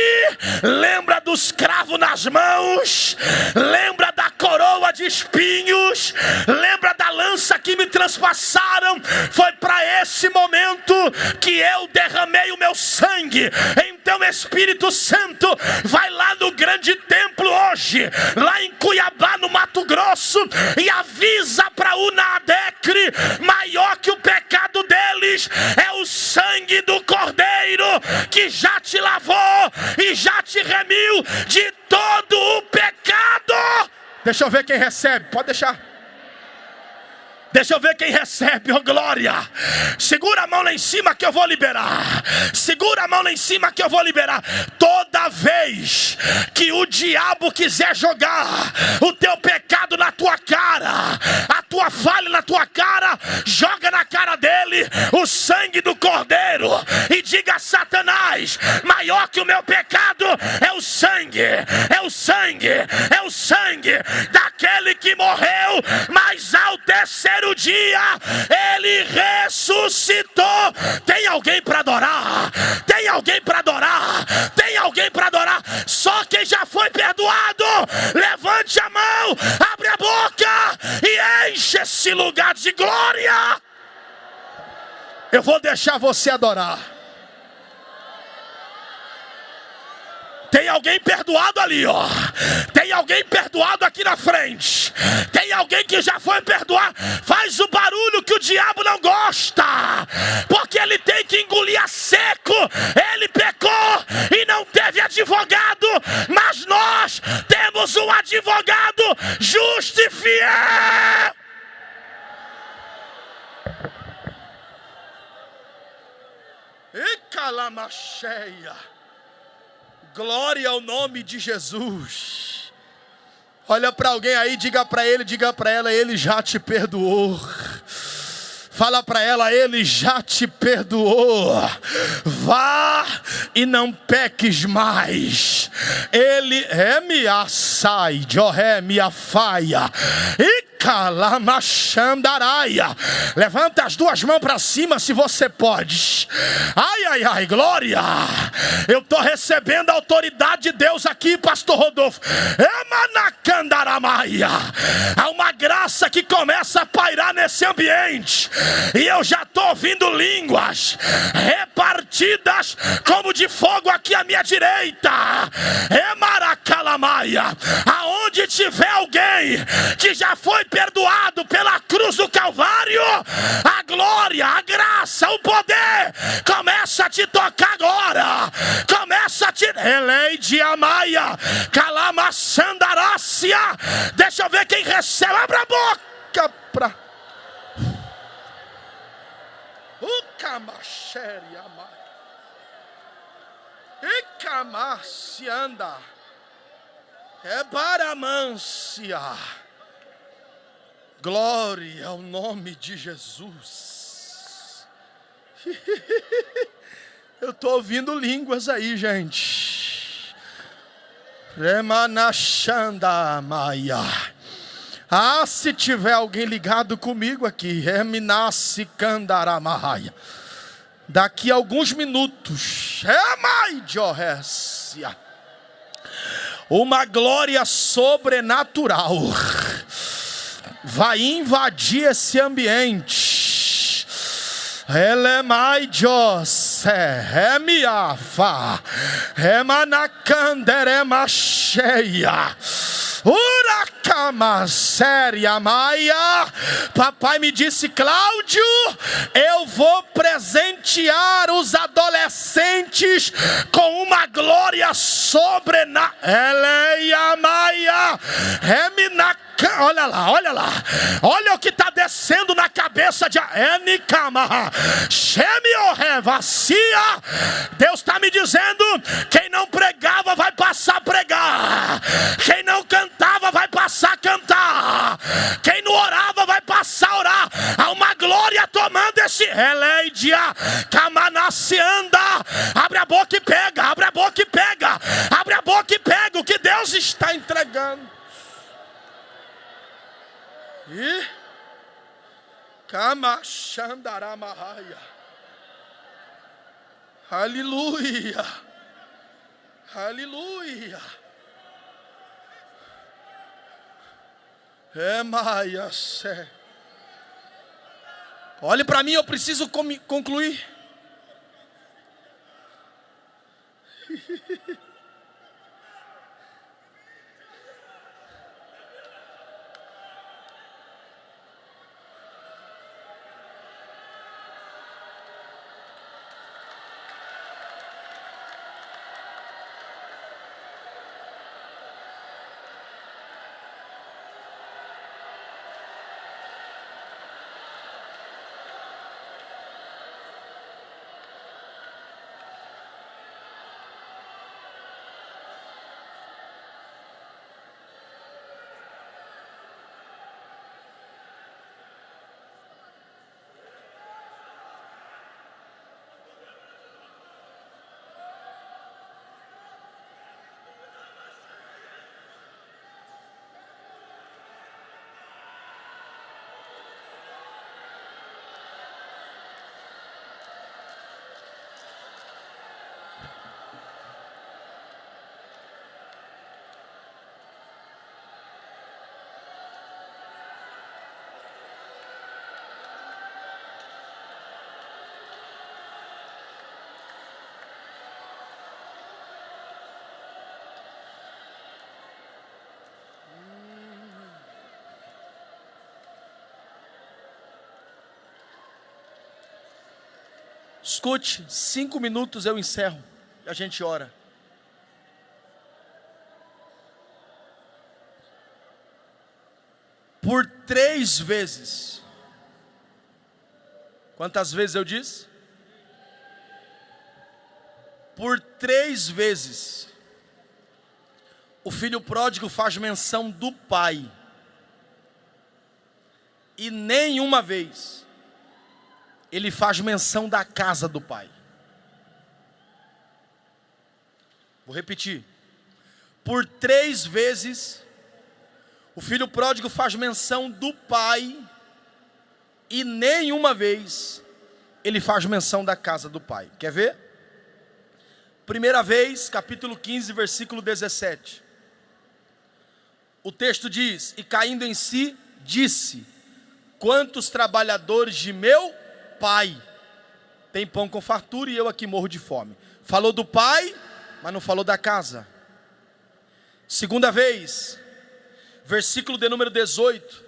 lembra dos cravos nas mãos, lembra da coroa de espinhos, lembra da lança que me transpassaram. Foi para esse momento que eu derramei o meu sangue. Então Espírito Santo, vai lá no grande templo hoje, lá em Cuiabá, no Mato Grosso, e avisa para o Unadecre: maior que o pecado deles é o sangue do Cordeiro, que já te lavou e já te remiu de todo o pecado. Deixa eu ver quem recebe, pode deixar. Deixa eu ver quem recebe, oh glória. Segura a mão lá em cima que eu vou liberar. Segura a mão lá em cima que eu vou liberar. Toda vez que o diabo quiser jogar o teu pecado na tua cara, a tua falha na tua cara, joga na cara dele o sangue do Cordeiro e diga: Satanás, maior que o meu pecado é o sangue, é o sangue, é o sangue daquele que morreu, mas ao terceiro dia ele ressuscitou. Tem alguém para adorar? Tem alguém para adorar? Tem alguém para adorar? Só quem já foi perdoado, levante a mão, abre a boca e enche esse lugar de glória. Eu vou deixar você adorar. Tem alguém perdoado ali, ó. Tem alguém perdoado aqui na frente. Tem alguém que já foi perdoar. Faz o barulho que o diabo não gosta, porque ele tem que engolir a seco. Ele pecou e não teve advogado, mas nós temos um advogado justo e fiel. E calamacheia. Glória ao nome de Jesus. Olha para alguém aí, diga para ele, diga para ela: ele já te perdoou. Fala para ela: ele já te perdoou. Vá e não peques mais. Ele é me assai, joré me afaia. E calamachandaraia. Levanta as duas mãos para cima se você pode. Ai, ai, ai, glória. Eu estou recebendo a autoridade de Deus aqui, pastor Rodolfo. Emanacandaramaia. Há uma graça que começa a pairar nesse ambiente. E eu já estou ouvindo línguas repartidas como de fogo aqui à minha direita. Emaracalamaia. Aonde tiver alguém que já foi perdoado pela cruz do Calvário, a glória, a graça, o poder começa a te tocar agora. Começa a te... Eleide Amaia, Calamaçandarácia. Deixa eu ver quem recebe. Abre a boca para... O Camachere Amaia. E Camacianda. É Baramância. Glória ao nome de Jesus. Eu estou ouvindo línguas aí, gente. Remanachanda Maia. Ah, se tiver alguém ligado comigo aqui, Reminassi Candaramaia. Daqui a alguns minutos, uma glória sobrenatural vai invadir esse ambiente. Elemaidiose, Remiafa, Remanacanderemacheia. Uracama séria Maia. Papai me disse: Cláudio, eu vou presentear os adolescentes com uma glória sobrenatural. Eleia Maia, olha lá, olha lá, olha o que está descendo na cabeça de Enicama. Deus está me dizendo: quem não pregava vai passar a pregar, quem não cantava vai passar a cantar, quem não orava vai passar a orar. Há uma glória tomando esse Eleidia Camanacianda. Abre a boca e pega, abre a boca e pega, abre a boca e pega o que Deus está entregando. E Kamachandaramahaya. Aleluia. Aleluia. É Maia. Olhe para mim, eu preciso concluir. Escute, 5 minutos eu encerro e a gente ora. Por 3 vezes. Quantas vezes eu disse? Por 3 vezes. O filho pródigo faz menção do pai. E nenhuma vez ele faz menção da casa do pai. Vou repetir. Por 3 vezes, o filho pródigo faz menção do pai, e nenhuma vez ele faz menção da casa do pai. Quer ver? Primeira vez, capítulo 15, versículo 17. O texto diz: e caindo em si, disse: quantos trabalhadores de meu pai tem pão com fartura e eu aqui morro de fome. Falou do pai, mas não falou da casa. Segunda vez, versículo de número 18,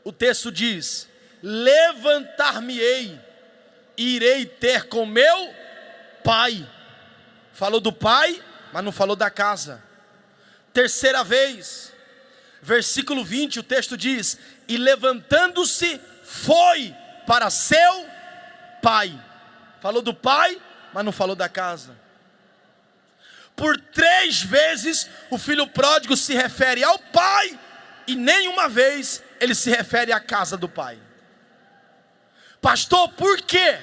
o texto diz: levantar-me-ei, irei ter com meu pai. Falou do pai, mas não falou da casa. Terceira vez, versículo 20, o texto diz: e levantando-se, foi para seu pai. Falou do pai, mas não falou da casa. Por 3 vezes o filho pródigo se refere ao pai, e nenhuma vez ele se refere à casa do pai. Pastor, por quê?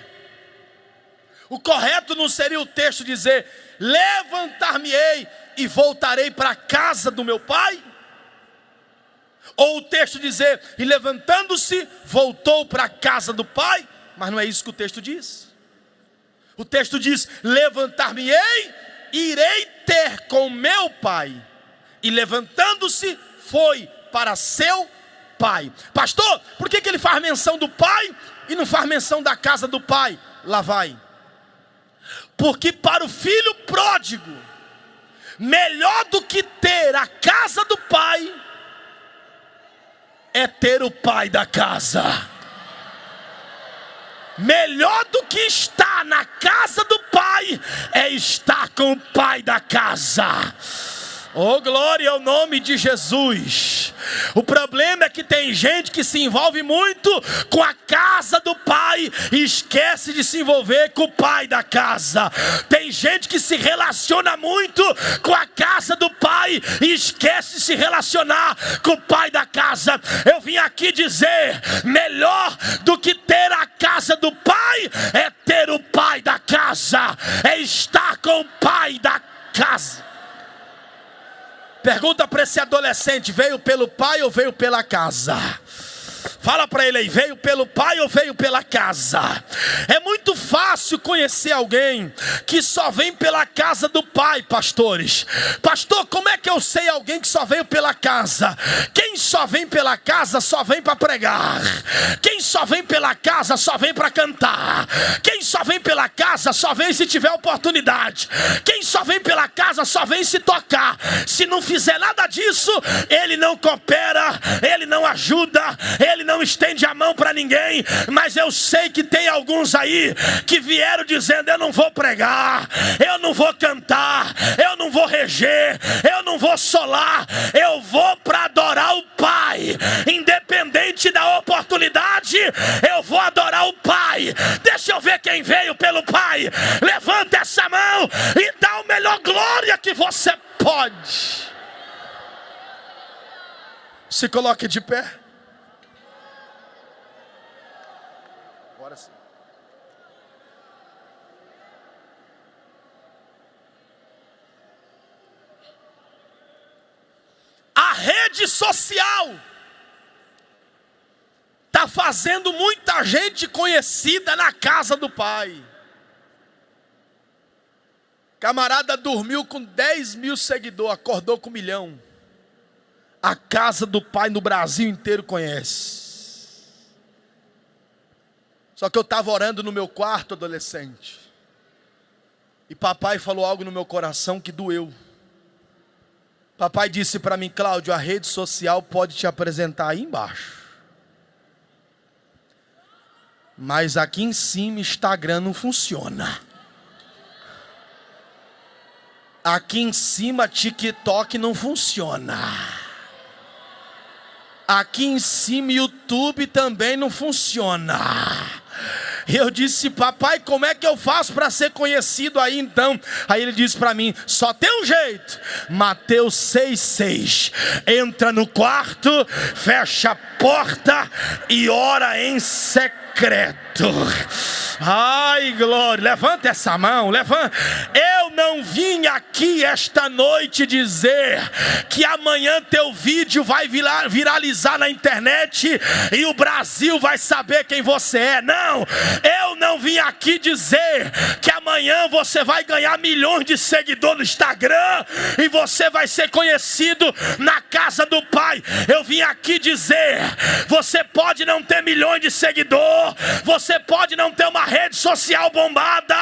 O correto não seria o texto dizer: levantar-me-ei e voltarei para a casa do meu pai? Ou o texto dizer: e levantando-se, voltou para a casa do pai? Mas não é isso que o texto diz. O texto diz: levantar-me-ei, irei ter com meu pai. E levantando-se, foi para seu pai. Pastor, por que ele faz menção do pai e não faz menção da casa do pai? Lá vai. Porque para o filho pródigo, melhor do que ter a casa do pai é ter o pai da casa. Melhor do que estar na casa do pai é estar com o pai da casa. Oh, glória ao nome de Jesus. O problema é que tem gente que se envolve muito com a casa do pai e esquece de se envolver com o pai da casa. Tem gente que se relaciona muito com a casa do pai e esquece de se relacionar com o pai da casa. Eu vim aqui dizer: melhor do que ter a casa do pai é ter o pai da casa, é estar com o pai da casa. Pergunta para esse adolescente: veio pelo pai ou veio pela casa? Fala para ele aí: veio pelo pai ou veio pela casa? É muito fácil conhecer alguém que só vem pela casa do pai, pastores. Pastor, como é que eu sei alguém que só veio pela casa? Quem só vem pela casa só vem para pregar. Quem só vem pela casa só vem para cantar. Quem só vem pela casa só vem se tiver oportunidade. Quem só vem pela casa só vem se tocar. Se não fizer nada disso, ele não coopera, ele não ajuda, ele não estende a mão para ninguém. Mas eu sei que tem alguns aí que vieram dizendo: eu não vou pregar, eu não vou cantar, eu não vou reger, eu não vou solar, eu vou para adorar o pai. Independente da oportunidade, eu vou adorar o pai. Deixa eu ver quem veio pelo pai. Levanta essa mão e dá o melhor glória que você pode. Se coloque de pé. Agora sim. A rede social está fazendo muita gente conhecida na casa do pai. Camarada dormiu com 10 mil seguidores, acordou com 1 milhão. A casa do pai no Brasil inteiro conhece. Só que eu estava orando no meu quarto, adolescente, e papai falou algo no meu coração que doeu. Papai disse para mim: Cláudio, a rede social pode te apresentar aí embaixo, mas aqui em cima Instagram não funciona. Aqui em cima TikTok não funciona. Aqui em cima YouTube também não funciona. Eu disse: papai, como é que eu faço para ser conhecido aí então? Aí ele disse para mim: só tem um jeito. Mateus 6,6. Entra no quarto, fecha a porta e ora em secreto. Ai, glória. Levanta essa mão, levanta. Eu não vim aqui esta noite dizer que amanhã teu vídeo vai viralizar na internet e o Brasil vai saber quem você é. Não, eu não vim aqui dizer que amanhã você vai ganhar milhões de seguidores no Instagram e você vai ser conhecido na casa do pai. Eu vim aqui dizer: você pode não ter milhões de seguidores, você pode não ter uma rede social bombada,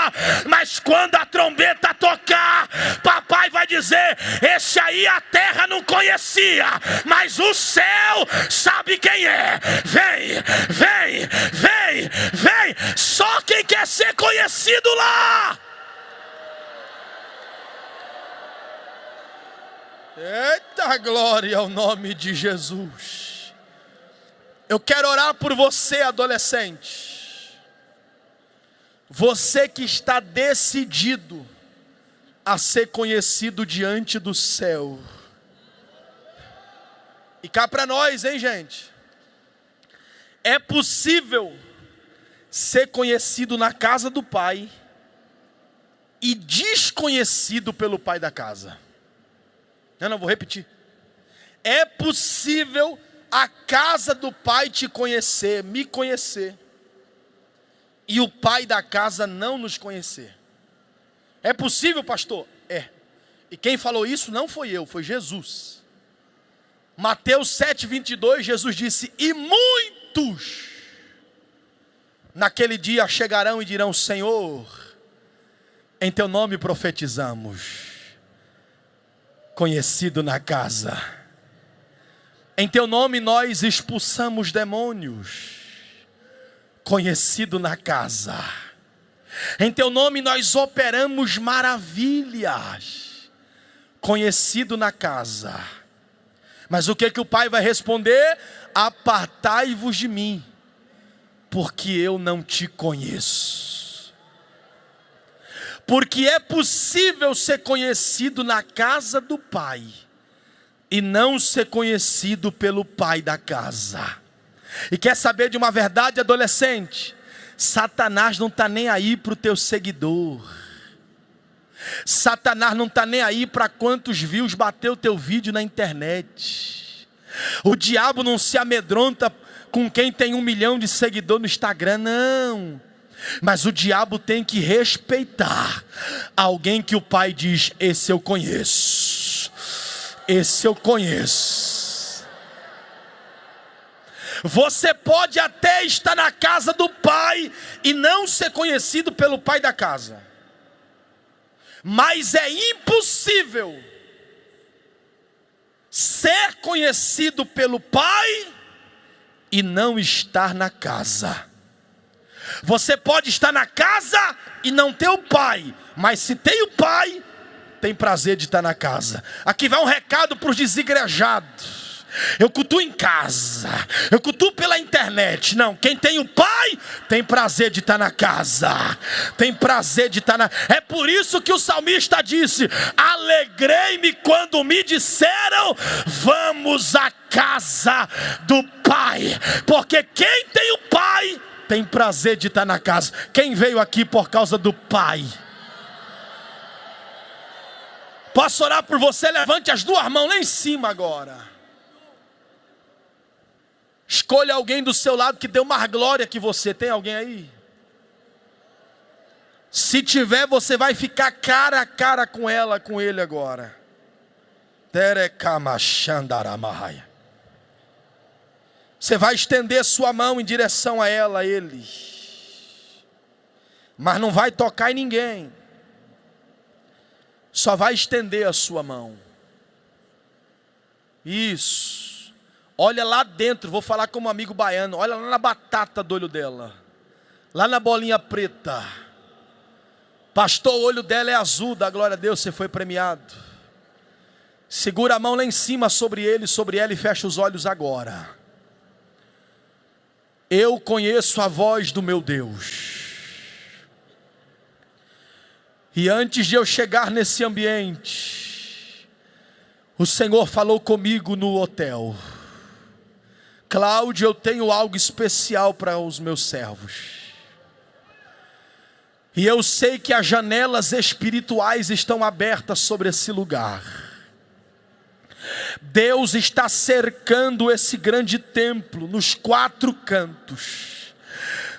mas quando a trombeta tocar, papai vai vai dizer: esse aí a terra não conhecia, mas o céu sabe quem é. Vem, vem, vem, vem. Só quem quer ser conhecido lá. Eita glória ao nome de Jesus. Eu quero orar por você, adolescente. Você que está decidido a ser conhecido diante do céu. E cá para nós, hein, gente? É possível ser conhecido na casa do Pai e desconhecido pelo pai da casa. Não, vou repetir. É possível a casa do Pai te conhecer, me conhecer, e o pai da casa não nos conhecer. É possível, pastor? É. E quem falou isso não foi eu, foi Jesus. Mateus 7:22, Jesus disse: e muitos naquele dia chegarão e dirão: Senhor, em teu nome profetizamos, conhecido na casa. Em teu nome nós expulsamos demônios, conhecido na casa. Em teu nome nós operamos maravilhas, conhecido na casa. Mas o que o Pai vai responder? Apartai-vos de mim, porque eu não te conheço. Porque é possível ser conhecido na casa do Pai e não ser conhecido pelo pai da casa. E quer saber de uma verdade, adolescente? Satanás não está nem aí para o teu seguidor. Satanás não está nem aí para quantos views bateu o teu vídeo na internet. O diabo não se amedronta com quem tem 1 milhão de seguidores no Instagram, não. Mas o diabo tem que respeitar alguém que o pai diz: esse eu conheço, esse eu conheço. Você pode até estar na casa do pai e não ser conhecido pelo pai da casa, mas é impossível ser conhecido pelo pai e não estar na casa. Você pode estar na casa e não ter o pai, mas se tem o pai, tem prazer de estar na casa. Aqui vai um recado para os desigrejados. Eu cultuo em casa, eu cultuo pela internet. Não, quem tem o pai tem prazer de estar na casa, tem prazer de estar na... É por isso que o salmista disse: alegrei-me quando me disseram, vamos à casa do pai. Porque quem tem o pai tem prazer de estar na casa. Quem veio aqui por causa do pai? Posso orar por você? Levante as 2 mãos lá em cima agora. Escolha alguém do seu lado que dê mais glória que você. Tem alguém aí? Se tiver, você vai ficar cara a cara com ela, com ele agora. Você vai estender sua mão em direção a ela, a ele. Mas não vai tocar em ninguém. Só vai estender a sua mão. Isso. Olha lá dentro, vou falar como amigo baiano. Olha lá na batata do olho dela. Lá na bolinha preta. Pastor, o olho dela é azul, da glória a Deus, você foi premiado. Segura a mão lá em cima sobre ele, sobre ela, e fecha os olhos agora. Eu conheço a voz do meu Deus. E antes de eu chegar nesse ambiente, o Senhor falou comigo no hotel. Cláudio, eu tenho algo especial para os meus servos. E eu sei que as janelas espirituais estão abertas sobre esse lugar. Deus está cercando esse grande templo nos 4 cantos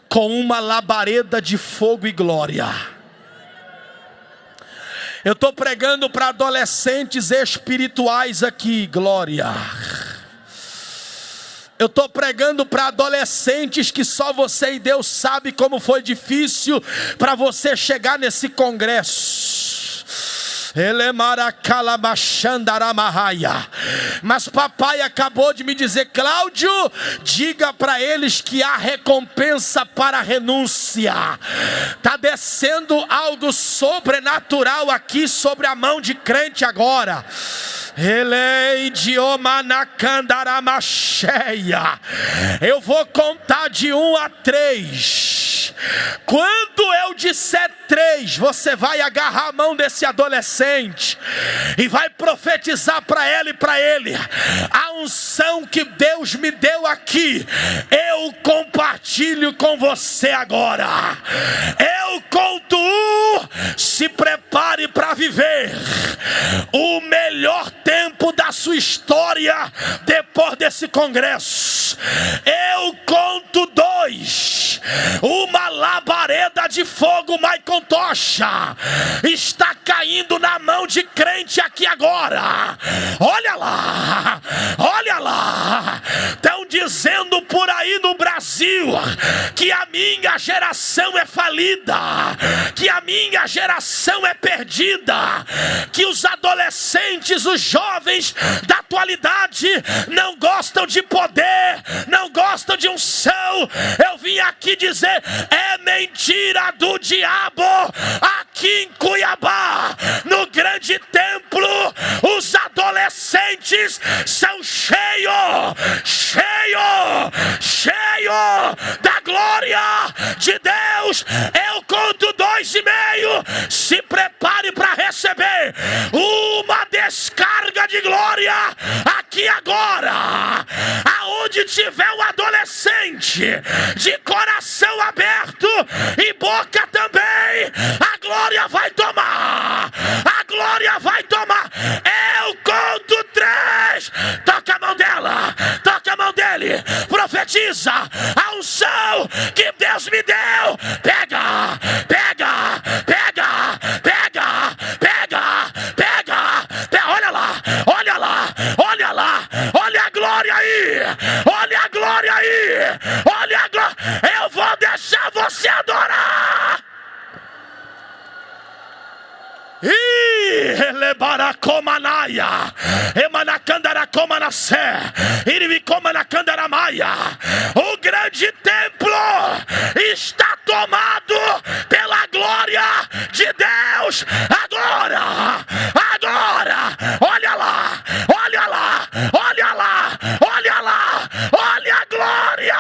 com uma labareda de fogo e glória. Eu estou pregando para adolescentes espirituais aqui, glória. Eu estou pregando para adolescentes que só você e Deus sabe como foi difícil para você chegar nesse congresso. Mas papai acabou de me dizer: Cláudio, diga para eles que há recompensa para a renúncia. Está descendo algo sobrenatural aqui sobre a mão de crente agora. Eu vou contar de 1 a 3. Quando eu disser 3, você vai agarrar a mão desse adolescente e vai profetizar para ela e para ele: a unção que Deus me deu aqui, eu compartilho com você agora. Eu conto 1, se prepare para viver o melhor tempo da sua história depois desse congresso. Eu conto 2, uma labareda de fogo, Michael Tocha, está caindo na mão de crente aqui agora. Olha lá, olha lá. Estão dizendo por aí no Brasil que a minha geração é falida, que a minha geração é perdida, que os adolescentes, os jovens da atualidade não gostam de poder, não gostam de unção. Eu vim aqui dizer: é mentira do diabo. Aqui em Cuiabá, no grande templo, os adolescentes são cheios da glória de Deus. Eu conto 2,5. Se prepare para receber uma descarga de glória aqui agora. Aonde tiver um adolescente de coração aberto e boca também, a glória vai tomar. A glória vai tomar. Eu conto 3. Toca a mão dela, toca a mão dele, profetiza a unção que Deus me deu. Pega, pega, pega, pega, pega, pega. Olha lá, olha lá, olha lá. Olha a glória aí, olha a glória aí, olha a glória. Eu vou deixar você adorar. Lebaracomanaya, Emanacandaracomanacé, Irimicomanacandaramáia. O grande templo está tomado pela glória de Deus. Agora, agora, olha lá, olha lá, olha lá, olha lá, olha a glória.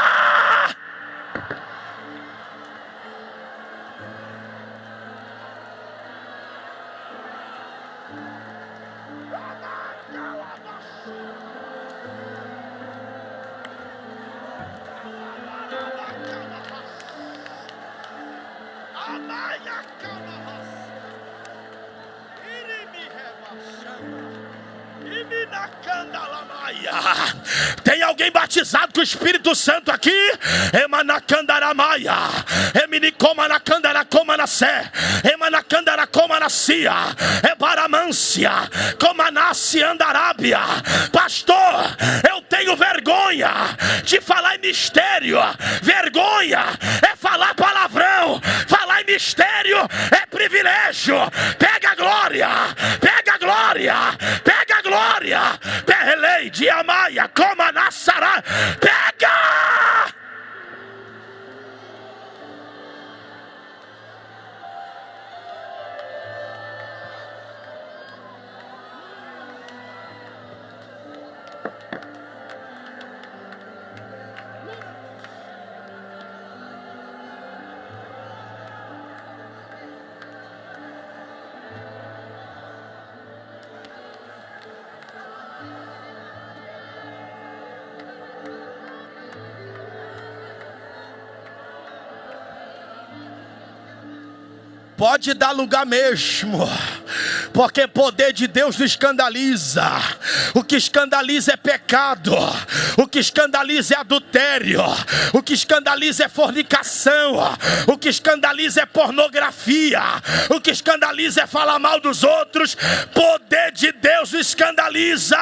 Tem alguém batizado com o Espírito Santo aqui? Emanacandaramaia, Eminicomanacandaracomanacé, Emanacandaracomanacía, Ebaramância, Comanassi Andarábia. Pastor, eu tenho vergonha de falar em mistério. Vergonha é falar palavrão. Falar em mistério é privilégio. Pega a glória, pega a glória, pega a glória. Perrelei de Amaia, Comanassará. Pega! Pode dar lugar mesmo, porque poder de Deus não escandaliza. O que escandaliza é pecado, o que escandaliza é adultério, o que escandaliza é fornicação, o que escandaliza é pornografia, o que escandaliza é falar mal dos outros. Poder de Deus não escandaliza,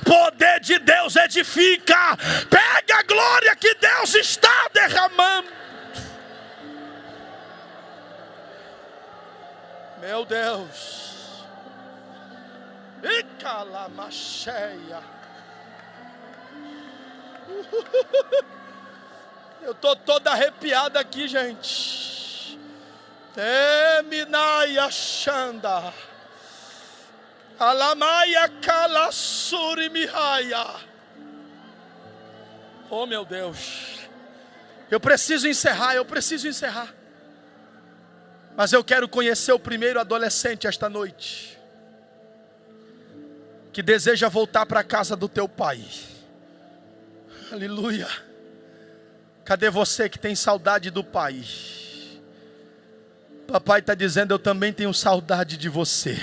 poder de Deus edifica. Pega a glória que Deus está derramando. Meu Deus, calamacheia. Eu estou toda arrepiada aqui, gente. Teminaia Xanda. Alamaia Kalassuri Mihaia. Oh, meu Deus. Eu preciso encerrar. Mas eu quero conhecer o primeiro adolescente esta noite, que deseja voltar para a casa do teu pai. Aleluia. Cadê você que tem saudade do pai? Papai está dizendo: eu também tenho saudade de você.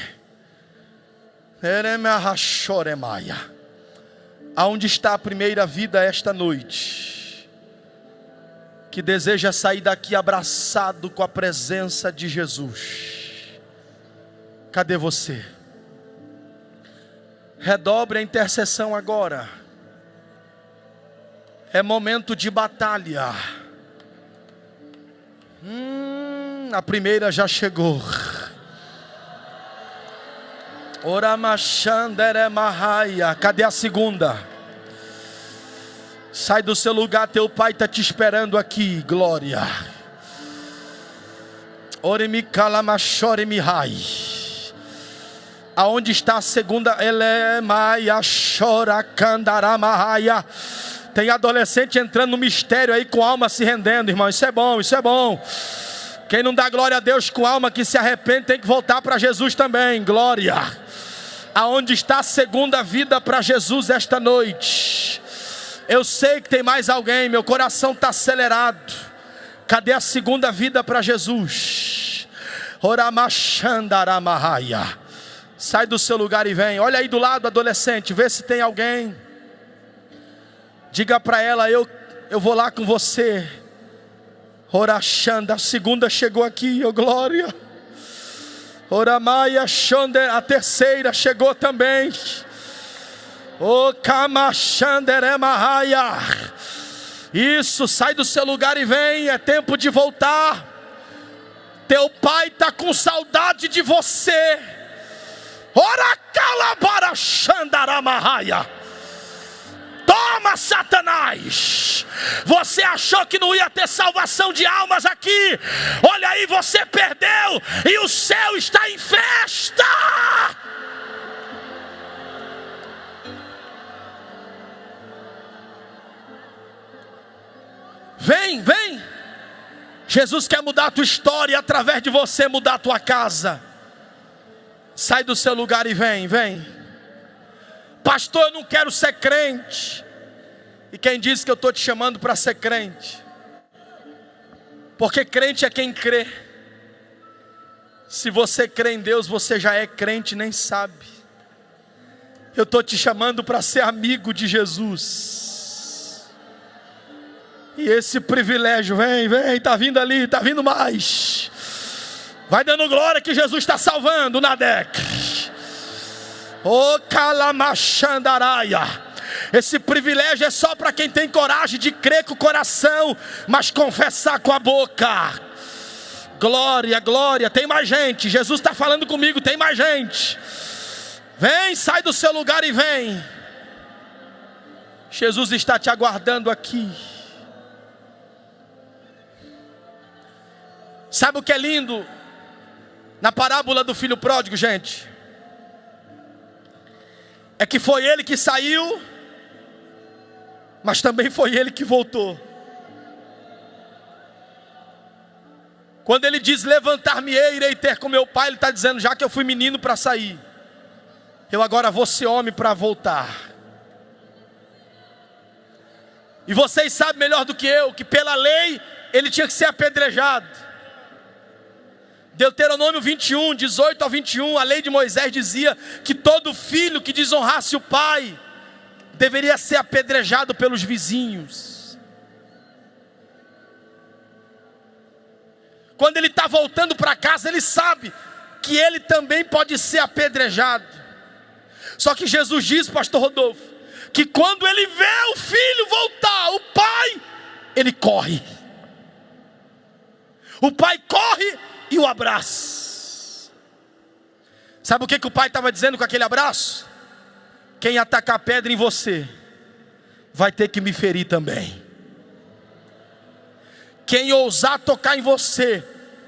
Aonde está a primeira vida esta noite, que deseja sair daqui abraçado com a presença de Jesus? Cadê você? Redobre a intercessão agora. É momento de batalha. A primeira já chegou. Cadê a segunda? Sai do seu lugar, teu pai está te esperando aqui. Glória. Aonde está a segunda? Tem adolescente entrando no mistério aí com a alma se rendendo, irmão. Isso é bom, isso é bom. Quem não dá glória a Deus com alma que se arrepende tem que voltar para Jesus também. Glória. Aonde está a segunda vida para Jesus esta noite? Eu sei que tem mais alguém, meu coração está acelerado. Cadê a segunda vida para Jesus? Sai do seu lugar e vem. Olha aí do lado, adolescente, vê se tem alguém. Diga para ela: eu vou lá com você. Orachanda, a segunda chegou aqui, oh glória. Oramaia Xander, a terceira chegou também. Oh Kamachanderemahaya. Isso, sai do seu lugar e vem, é tempo de voltar. Teu pai está com saudade de você. Ora calabara Xandaramahaya. Toma, Satanás. Você achou que não ia ter salvação de almas aqui? Olha aí, você perdeu. E o céu está em festa. Vem, vem. Jesus quer mudar a tua história e através de você mudar a tua casa. Sai do seu lugar e vem, vem. Pastor, eu não quero ser crente. E quem disse que eu estou te chamando para ser crente? Porque crente é quem crê. Se você crê em Deus, você já é crente, nem sabe. Eu estou te chamando para ser amigo de Jesus. E esse privilégio, vem, vem, está vindo ali, está vindo mais. Vai dando glória que Jesus está salvando, Nadek. Oh, Kalamachandaraia. Esse privilégio é só para quem tem coragem de crer com o coração, mas confessar com a boca. Glória, glória. Tem mais gente. Jesus está falando comigo, tem mais gente. Vem, sai do seu lugar e vem. Jesus está te aguardando aqui. Sabe o que é lindo na parábola do filho pródigo, gente? É que foi ele que saiu, mas também foi ele que voltou. Quando ele diz levantar-me-ei, irei ter com meu pai, ele está dizendo: já que eu fui menino para sair, eu agora vou ser homem para voltar. E vocês sabem melhor do que eu, que pela lei ele tinha que ser apedrejado. Deuteronômio 21, 18 ao 21, a lei de Moisés dizia que todo filho que desonrasse o pai deveria ser apedrejado pelos vizinhos. Quando ele está voltando para casa, ele sabe que ele também pode ser apedrejado. Só que Jesus diz, pastor Rodolfo, que quando ele vê o filho voltar, o pai, ele corre. O pai corre e o abraça. Sabe o que o pai estava dizendo com aquele abraço? Quem atacar pedra em você, vai ter que me ferir também. Quem ousar tocar em você,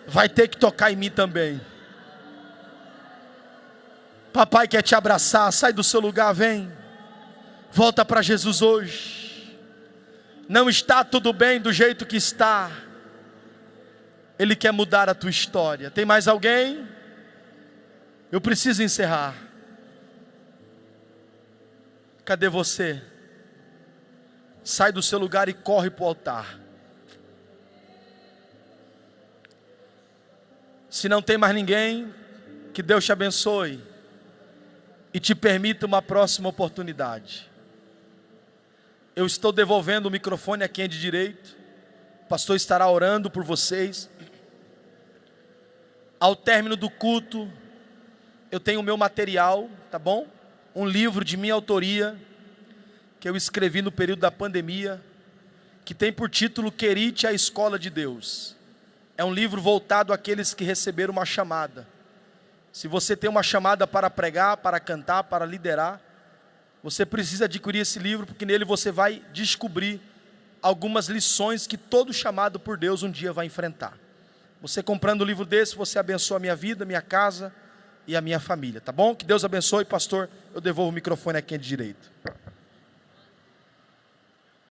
vai ter que tocar em mim também. Papai quer te abraçar, sai do seu lugar, vem. Volta para Jesus hoje. Não está tudo bem do jeito que está. Ele quer mudar a tua história. Tem mais alguém? Eu preciso encerrar. Cadê você? Sai do seu lugar e corre para o altar. Se não tem mais ninguém, que Deus te abençoe e te permita uma próxima oportunidade. Eu estou devolvendo o microfone a quem é de direito. O pastor estará orando por vocês. Ao término do culto, eu tenho o meu material, tá bom? Um livro de minha autoria, que eu escrevi no período da pandemia, que tem por título Querite, a Escola de Deus. É um livro voltado àqueles que receberam uma chamada. Se você tem uma chamada para pregar, para cantar, para liderar, você precisa adquirir esse livro, porque nele você vai descobrir algumas lições que todo chamado por Deus um dia vai enfrentar. Você comprando um livro desse, você abençoa a minha vida, minha casa e a minha família, tá bom? Que Deus abençoe, pastor. Eu devolvo o microfone a quem é de direito.